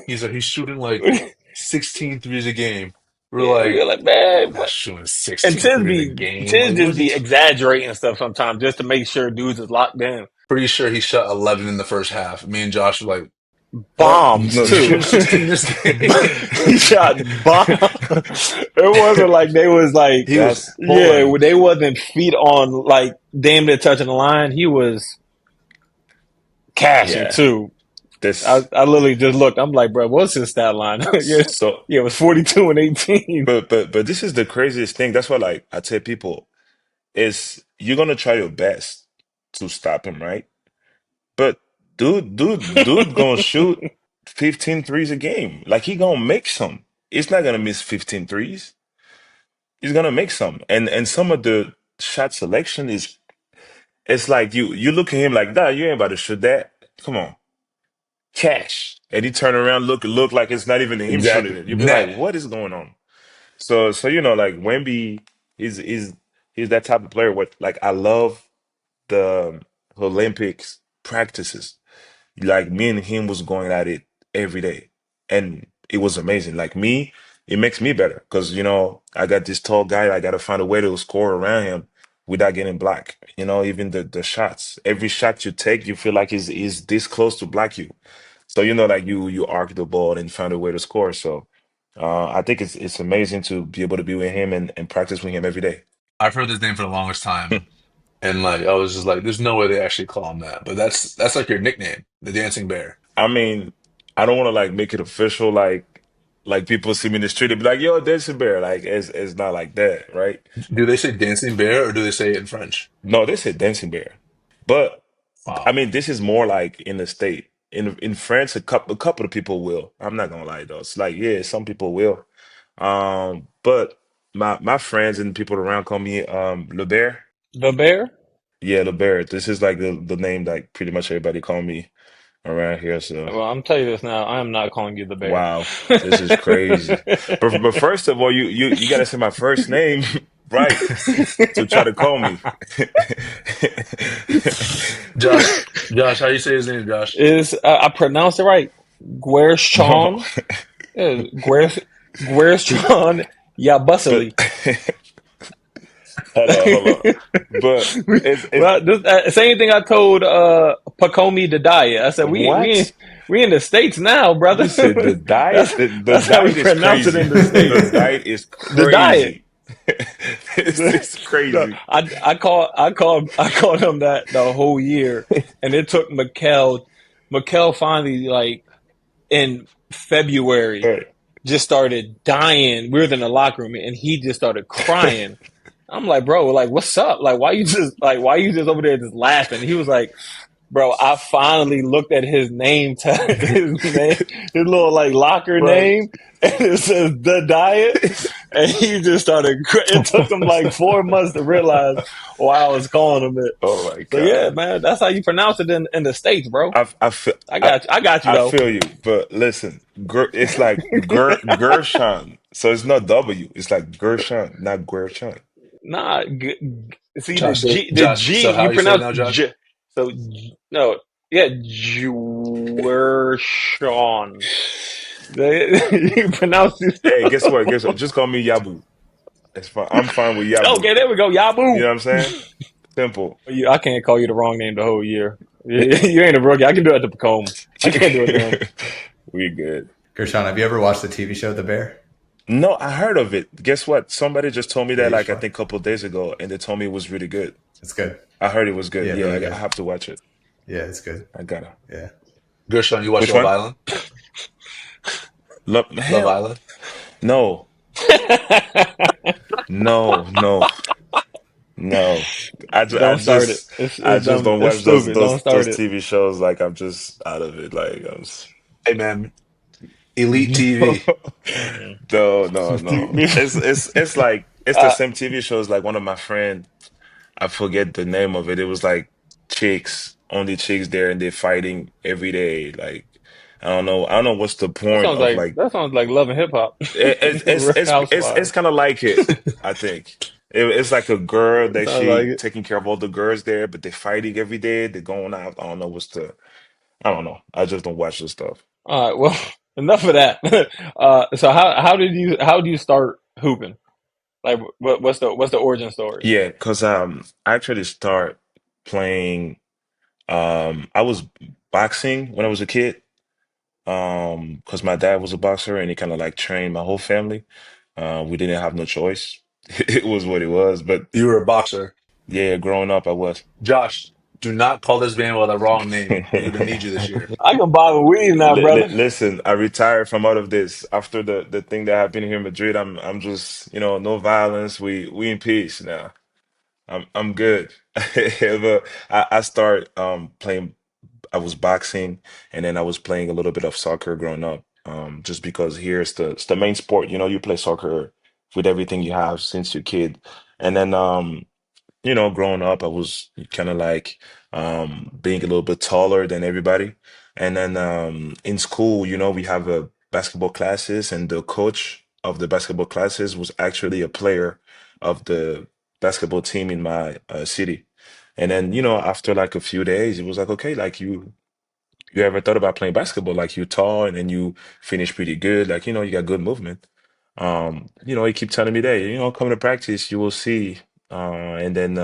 He's shooting like 16 threes a game. We're Yeah, we were like, like, man, I'm not what? shooting And 16 threes a game. Tibbs Like, what just is he? be exaggerating stuff sometimes just to make sure dudes is locked in. Pretty sure he shot 11 in the first half. Me and Josh were like, what? Bombs no, He's too. shooting 16 this game. He shot bombs. It wasn't like they was like, He was that's yeah, pulling. they wasn't feet on like damn near touching the line. He was cashing yeah. too. This I literally just looked. I'm like, bro, what's his stat line? Yeah, so, yeah, it was 42 and 18. but this is the craziest thing. That's why, like, I tell people is you're gonna try your best to stop him, right? But dude gonna shoot 15 threes a game. Like he gonna make some. He's not gonna miss 15 threes. He's gonna make some. And some of the shot selection is it's like you look at him like, nah, you ain't about to shoot that. Come on. Cash. And he turn around, look like it's not even him shooting Exactly. it. You'll be like, Net. what is going on? So like Wemby is he's that type of player. What like I love the Olympics practices. Like me and him was going at it every day, and it was amazing. Like me, it makes me better because I got this tall guy. I got to find a way to score around him without getting blocked. Even the shots. Every shot you take, you feel like is this close to block you. So like you arc the ball and find a way to score. So I think it's amazing to be able to be with him and practice with him every day. I've heard this name for the longest time. And like I was just like, there's no way they actually call him that. But that's like your nickname, the Dancing Bear. I mean, I don't want to like make it official, like people see me in the street and be like, "Yo, Dancing Bear." Like it's not like that, right? Do they say Dancing Bear or do they say it in French? No, they say Dancing Bear, but I Wow. mean, this is more like in the state. In France, a couple of people will. I'm not gonna lie though. It's like yeah, some people will. But my friends and people around call me Le Bear. The Bear? Yeah, Le Bear. This is like the name that pretty much everybody call me around here. So. Well, I'm telling you this now. I am not calling you the Bear. Wow, this is crazy. But first of all, you gotta say my first name right to try to call me. Josh, Josh, how you say his name, Josh? Is I pronounced it right? No, Guerschon? Yeah, Guerschon but Yabusele. hold on. But it's Well, same thing I told Pacomi the diet. I said what we in the States now, brother. you said the that's diet. The that's how we diet is pronounce it crazy. in the The States. diet is The diet. crazy. It's No, crazy. I called him that the whole year, and it took Mikkel finally like in February Right. just started dying. We were in the locker room, and he just started crying. I'm like, bro, like, what's up? Like, why you just over there just laughing? He was like, bro, I finally looked at his name tag, his little like locker Right. name, and it says the diet, and he just started. It took him like 4 months to realize why I was calling him it. Oh my So yeah, God. man, that's how you pronounce it in the States, bro. I feel I got you. I got you I though. feel you, but listen, it's like Gershon, so it's not W. It's like Gershon, not Gershon. Nah, see Josh, so The Josh, G so how you you say it pronounce now, Josh? J. So no, yeah, Guerschon. You pronounce it. Hey, guess what? Guess what? Just call me Yabu. It's fine. I'm fine with Yabu. Okay, there we go. You know Yabu. what I'm saying? Simple. I can't call you the wrong name the whole year. You ain't a rookie. I can do it to Pacome. I can't do it to him. We good. Gershon, have you ever watched the TV show The Bear? No, I heard of it. Guess what? Somebody just told me Yeah, that you like should I watch think it. a couple of days ago, and they told me it was really good. It's good. I heard it was good. Yeah, Yeah, really I good. have to watch it. Yeah, it's good. I gotta. Yeah. Guerschon, you watch Which Love one? Island? Love Hell, Island? no, no, no. Don't start it. I It's just dumb. don't It's watch stupid. Don't those start it. TV shows. Like I'm just out of it. Like Hey man, Elite TV. Mm-mm. no. It's like it's the Uh, same TV shows. Like one of my friend, I forget the name of it. It was like chicks, only chicks there, and they're fighting every day. Like I don't know what's the point of like that sounds like Love and Hip Hop. Real it's Housewives. kind of like it. I think it's like a girl It that sounds like she it. taking care of all the girls there, but they're fighting every day. They're going out. I don't know what's the. I don't know. I just don't watch this stuff. All right. Well, enough of that. So how do you start hooping? Like, what's the origin story? Yeah, because I actually start playing. I was boxing when I was a kid. Because my dad was a boxer and he kind of like trained my whole family. We didn't have no choice. It was what it was. But You were a boxer. yeah, growing up, I was. Josh, do not call this man by the wrong name. We're gonna need you this year. I can buy the weed now, brother. Listen, I retired from all of this after the thing that happened here in Madrid. I'm just, no violence. We in peace now. I'm good. But I start playing. I was boxing, and then I was playing a little bit of soccer growing up. Just because here it's the main sport. You play soccer with everything you have since you're a kid, and then growing up, I was kind of like being a little bit taller than everybody. And then in school, we have a basketball classes, and the coach of the basketball classes was actually a player of the basketball team in my city. And then, after like a few days, it was like, okay, like you ever thought about playing basketball? Like you're tall and then you finish pretty good, like, you got good movement. He keep telling me that, come to practice, you will see. And then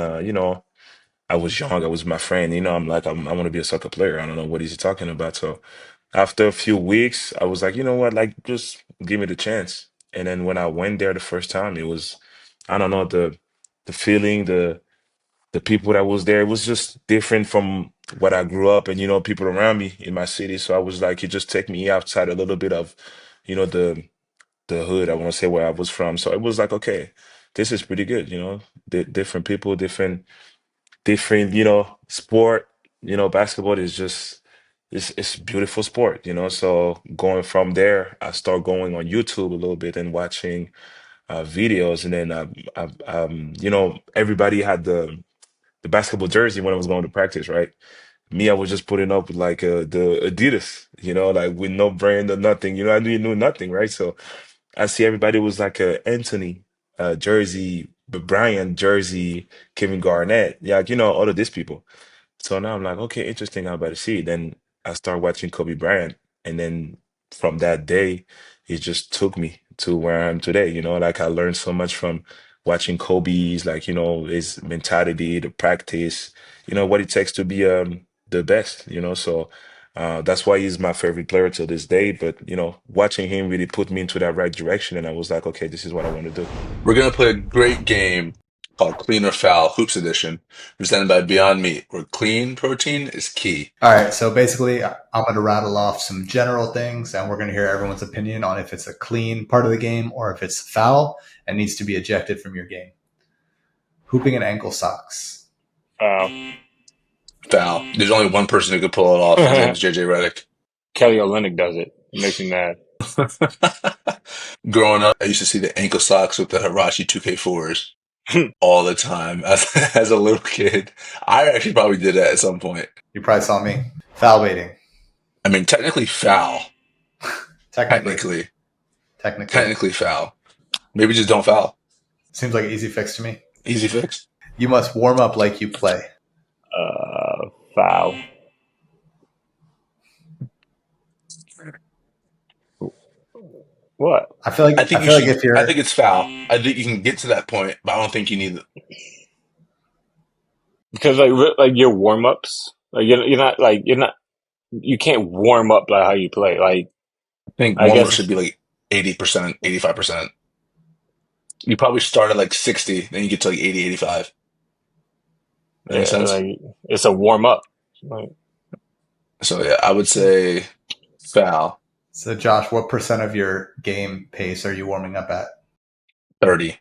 I was young, I was my friend, I'm like, I want to be a soccer player. I don't know what he's talking about. So after a few weeks, I was like, you know what, like just give me the chance. And then when I went there the first time, it was, I don't know, the feeling, the people that was there, it was just different from what I grew up and people around me in my city. So I was like, it just take me outside a little bit of, the hood. I want to say where I was from. So it was like, okay, this is pretty good. Different people, different, sport. Basketball is just it's a beautiful sport. So going from there, I start going on YouTube a little bit and watching videos, and then everybody had the basketball jersey when I was going to practice, right? Me, I was just putting up with like the Adidas, like with no brand or nothing. I knew nothing, right? So I see everybody was like a Anthony jersey, Brian jersey, Kevin Garnett, yeah, all of these people. So now I'm like, okay, interesting. I'm about to see. Then I start watching Kobe Bryant, and then from that day, it just took me to where I am today. Like I learned so much from watching Kobe's, like his mentality, the practice, what it takes to be the best. So that's why he's my favorite player till this day. But watching him really put me into that right direction, and I was like, okay, this is what I want to do. We're gonna play a great game called Clean or Foul Hoops Edition, presented by Beyond Meat, where clean protein is key. All right. So basically, I'm going to rattle off some general things, and we're going to hear everyone's opinion on if it's a clean part of the game or if it's foul and needs to be ejected from your game. Hooping in ankle socks. Foul. There's only one person who could pull it off. His name is JJ Redick. Kelly Olynyk does it. It makes me mad. Growing up, I used to see the ankle socks with the Hirachi 2K4s all the time as a little kid. I actually probably did that at some point. You probably saw me. Foul baiting. I mean, technically foul. Technically. Technically foul. Maybe just don't foul. Seems like an easy fix to me. Easy fix. You must warm up like you play. Foul. What? I feel like if you're, I think it's foul. I think you can get to that point, but I don't think you need it. Because like your warm ups, like you're not you can't warm up like how you play. Like I think I warm up guess should be like 80%, 85%. You probably start at like 60, then you get to like 80, 85. That makes sense? like it's a warm up. Like, So yeah, I would say foul. So, Josh, what percent of your game pace are you warming up at? 30.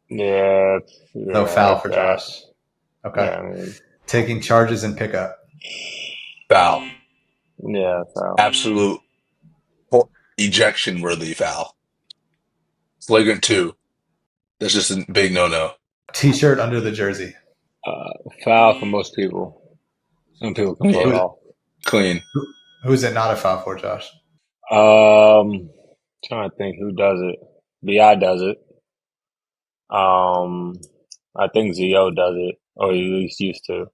Yeah, No yeah, foul it's for that. Josh. Okay. Yeah, I mean, Taking charges and pickup. Foul. yeah, foul. Absolute ejection worthy foul. Flagrant 2. That's just a big no-no. T-shirt under the jersey. Foul for most people. Some people can pull it Clean. off. Clean. Who's it not a foul for, Josh? Trying to think who does it. BI does it. I think Zo does it, or he at least used to.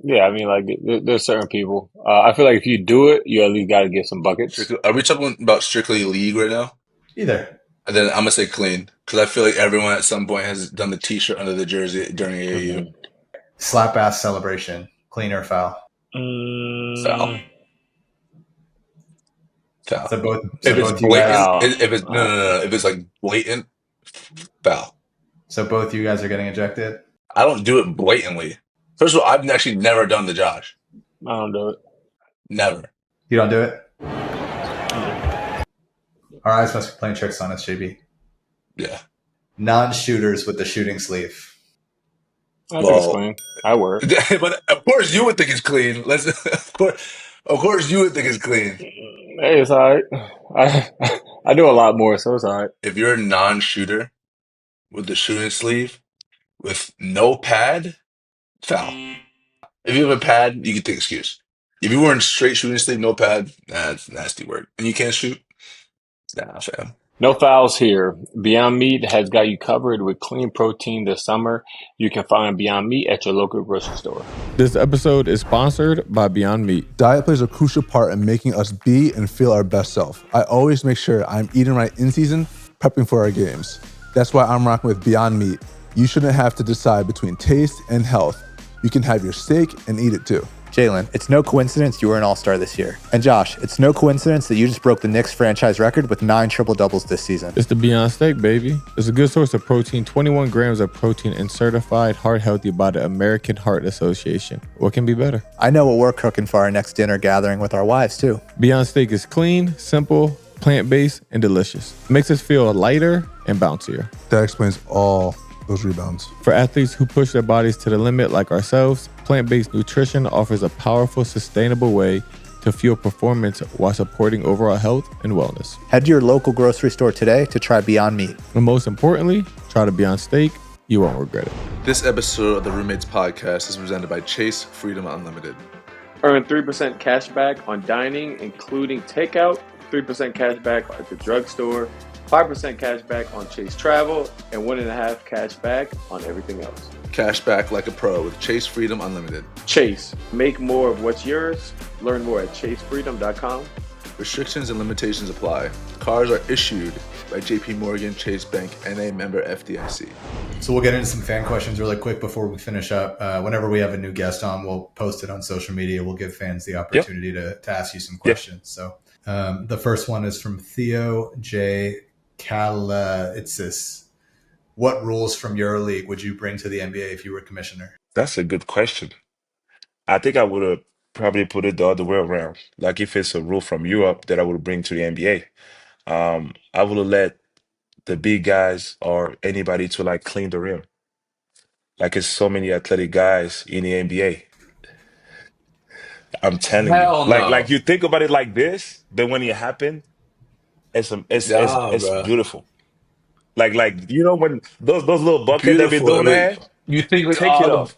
Yeah, I mean, like there's certain people. I feel like if you do it, you at least got to get some buckets. Are we talking about strictly league right now? Either. And then I'm gonna say clean because I feel like everyone at some point has done the T-shirt under the jersey during AAU. Mm-hmm. Slap ass celebration. Clean or foul? Foul. Foul. So both. If it's both you guys. blatant, if it's no, if it's like blatant, foul. So both you guys are getting ejected. I don't do it blatantly. First of all, I've actually never done the Josh. I don't do it. Never. You don't do it. Our eyes must be playing tricks on us, JB. Yeah. Non-shooters with the shooting sleeve. I think it's clean. I work. But of course you would think it's clean. Of course you would think it's clean. Hey, it's all right. I do a lot more, so it's all right. If you're a non-shooter with the shooting sleeve with no pad, foul. If you have a pad, you can take excuse. If you were in straight shooting sleeve, no pad, that's nasty work. And you can't shoot, nah, fam. No fouls here. Beyond Meat has got you covered with clean protein this summer. You can find Beyond Meat at your local grocery store. This episode is sponsored by Beyond Meat. Diet plays a crucial part in making us be and feel our best self. I always make sure I'm eating right in season, prepping for our games. That's why I'm rocking with Beyond Meat. You shouldn't have to decide between taste and health. You can have your steak and eat it too. Jalen, it's no coincidence you were an all-star this year. And Josh, it's no coincidence that you just broke the Knicks franchise record with 9 triple-doubles this season. It's the Beyond Steak, baby. It's a good source of protein, 21 grams of protein, and certified heart healthy by the American Heart Association. What can be better? I know what we're cooking for our next dinner gathering with our wives, too. Beyond Steak is clean, simple, plant-based, and delicious. It makes us feel lighter and bouncier. That explains all those rebounds. For athletes who push their bodies to the limit like ourselves, plant-based nutrition offers a powerful, sustainable way to fuel performance while supporting overall health and wellness. Head to your local grocery store today to try Beyond Meat. And most importantly, try the Beyond Steak. You won't regret it. This episode of the Roommates Podcast is presented by Chase Freedom Unlimited. Earn 3% cash back on dining, including takeout, 3% cash back at the drugstore, 5% cash back on Chase Travel, and 1.5% cash back on everything else. Cash back like a pro with Chase Freedom Unlimited. Chase, make more of what's yours. Learn more at chasefreedom.com. Restrictions and limitations apply. Cards are issued by JP Morgan Chase Bank, NA, member FDIC. So we'll get into some fan questions really quick before we finish up. Whenever we have a new guest on, we'll post it on social media. We'll give fans the opportunity to ask you some questions. So the first one is from Theo J. Kalitsis. What rules from your league would you bring to the NBA if you were commissioner? That's a good question. I think I would have probably put it the other way around. Like if it's a rule from Europe that I would bring to the NBA, I would have let the big guys or anybody to like clean the rim. Like it's so many athletic guys in the NBA. I'm telling you, Hell no. like you think about it like this, but when it happened, it's bro. beautiful. Like you know when those little buckets they be doing that, You think like take it all off.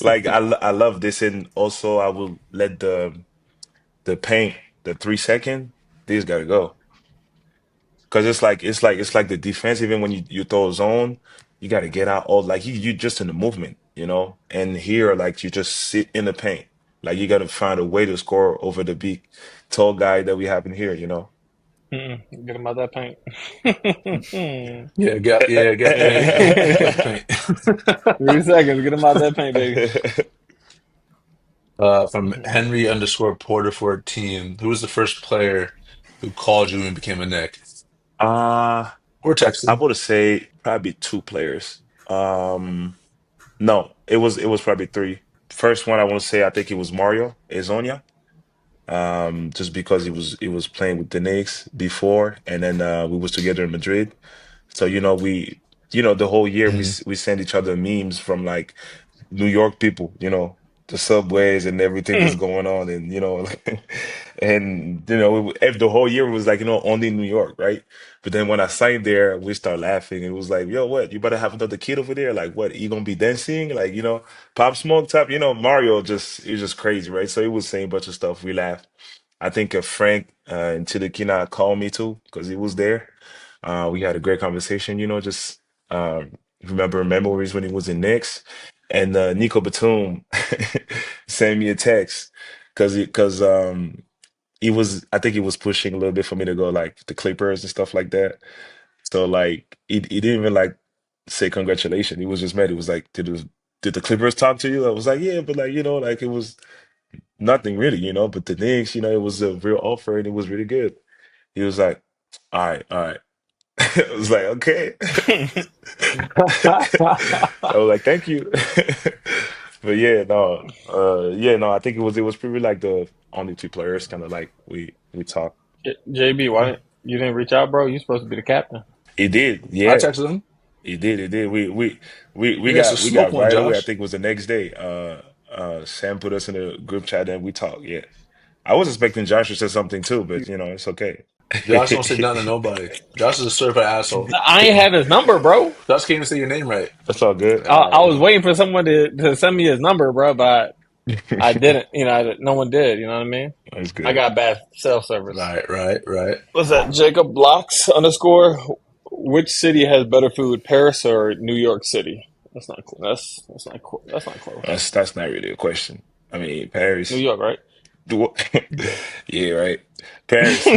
Like I love this, and also I will let the paint the 3 second. These gotta go because it's like the defense. Even when you throw a zone, you gotta get out. All like you just in the movement, you know. And here, like you just sit in the paint. Like you gotta find a way to score over the big, tall guy that we have in here, you know. Get him out that paint. get paint. 3 seconds. Get him out that paint, baby. From Henry_Porter14, who was the first player who called you and became a Knick? Uh Or I texted? would say probably two players. No, it was probably three. First one I want to say I think it was Mario Ezonia. Just because he was playing with the Knicks before, and then we was together in Madrid. So the whole year we send each other memes from like New York people, the subways and everything that's going on, and and if the whole year was like only New York, right? But then when I signed there, we start laughing. It was like, yo, what? You better have another kid over there. Like, what? You gonna be dancing? Like, Pop Smoke type. Mario is just crazy, right? So he was saying a bunch of stuff. We laughed. I think Frank and Chidekina called me too because he was there. We had a great conversation, just remember memories when he was in Knicks. And Nico Batum sent me a text because I think he was pushing a little bit for me to go like the Clippers and stuff like that. So like he didn't even like say congratulations. He was just mad. He was like, did the Clippers talk to you? I was like, yeah, but like like it was nothing really, But the Knicks, it was a real offer and it was really good. He was like, all right, all right. I was like, okay. I was like, thank you. But no, I think it was pretty like the only two players kind of like we talked. JB, why you didn't reach out, bro? You're supposed to be the captain. He did, I yeah. texted him. He did, he did. We You got some got we smoke got on, right away. I Josh. think it was the next day. Sam put us in a group chat and we talked, yeah. I was expecting Josh to say something too, but it's okay. Josh don't say nothing to nobody. Josh is a certified asshole. I ain't have his number, bro. Josh can't even say your name right. That's all good. I was waiting for someone to send me his number, bro, but I didn't. No one did. You know what I mean? That's good. I got bad cell service. Right. What's that? Jacob Blocks _ Which city has better food, Paris or New York City? That's not cool. That's not cool. That's not close. That's not really a question. I mean, Paris. New York, right? Yeah, right. Paris,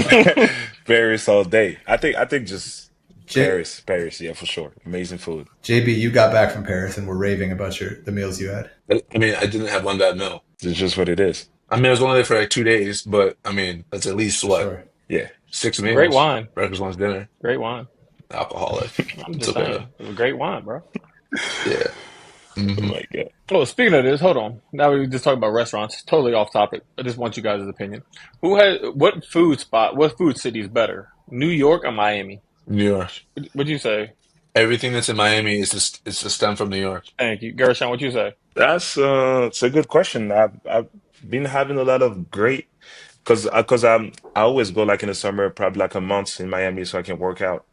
Paris all day. I think just Paris. Yeah, for sure. Amazing food. JB, you got back from Paris and were raving about the meals you had. I mean, I didn't have one bad meal. It's just what it is. I mean, I was only there for like 2 days, but I mean, that's at least what? Sure. Yeah. 6 meals. Great wine. Breakfast, lunch, dinner. Great wine. Alcoholic. I'm It's just okay. saying. It was great wine, bro. Yeah. Oh my God. Oh, speaking of this, hold on. Now we just talk about restaurants. Totally off topic. I just want you guys' opinion. What food city is better? New York or Miami? New York. What'd you say? Everything that's in Miami is just stem from New York. Thank you. Guerschon, what'd you say? It's a good question. I've been having a lot of great because I always go like in the summer, probably like a month in Miami so I can work out.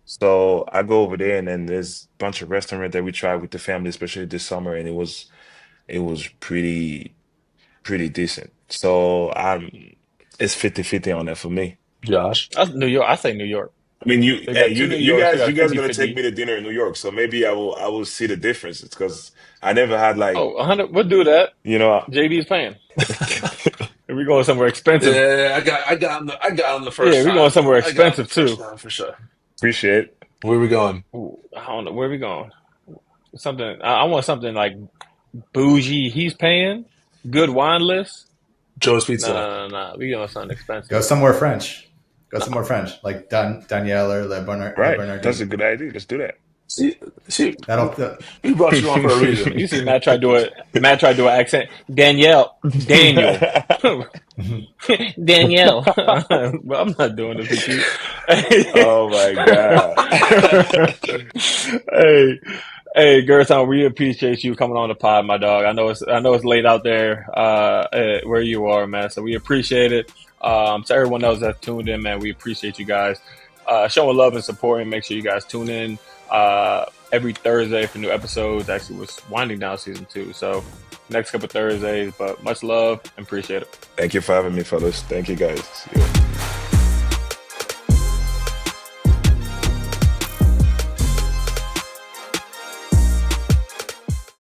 So I go over there and then there's a bunch of restaurants that we tried with the family, especially this summer, and it was pretty decent. So it's 50-50 on that for me. Josh. That's New York. I say New York. I mean, They got two New you Yorks. They guys got you guys are gonna take 50-50. me to dinner in New York, so maybe I will see the difference. It's because I never had like Oh, 100. We'll do that. you know. JB's paying. If we going somewhere expensive. Yeah, I got him the first Yeah, time. we going somewhere I got him the expensive first too. time for sure. Appreciate it. Where we going? Ooh, I don't know. Where we going? Something. I want something like bougie. He's paying. Good wine list. Joe's Pizza. No. We going something expensive. Go somewhere French. Like Danielle or Le Right, Bernardin. that's a good idea. Let's do that. See, That'll we brought you on for a reason. You see, Matt tried to do it. Matt tried to do an accent. Danielle. Daniel. Danielle. Well, I'm not doing it with you. Oh my God. Hey, Gerson, we appreciate you coming on the pod, my dog. I know it's late out there, where you are, man. So we appreciate it. To everyone else that's tuned in, man, we appreciate you guys, showing love and support, and make sure you guys tune in, every Thursday for new episodes. Actually, we're winding down season 2. So next couple Thursdays, but much love and appreciate it. Thank you for having me, fellas. Thank you guys. See you.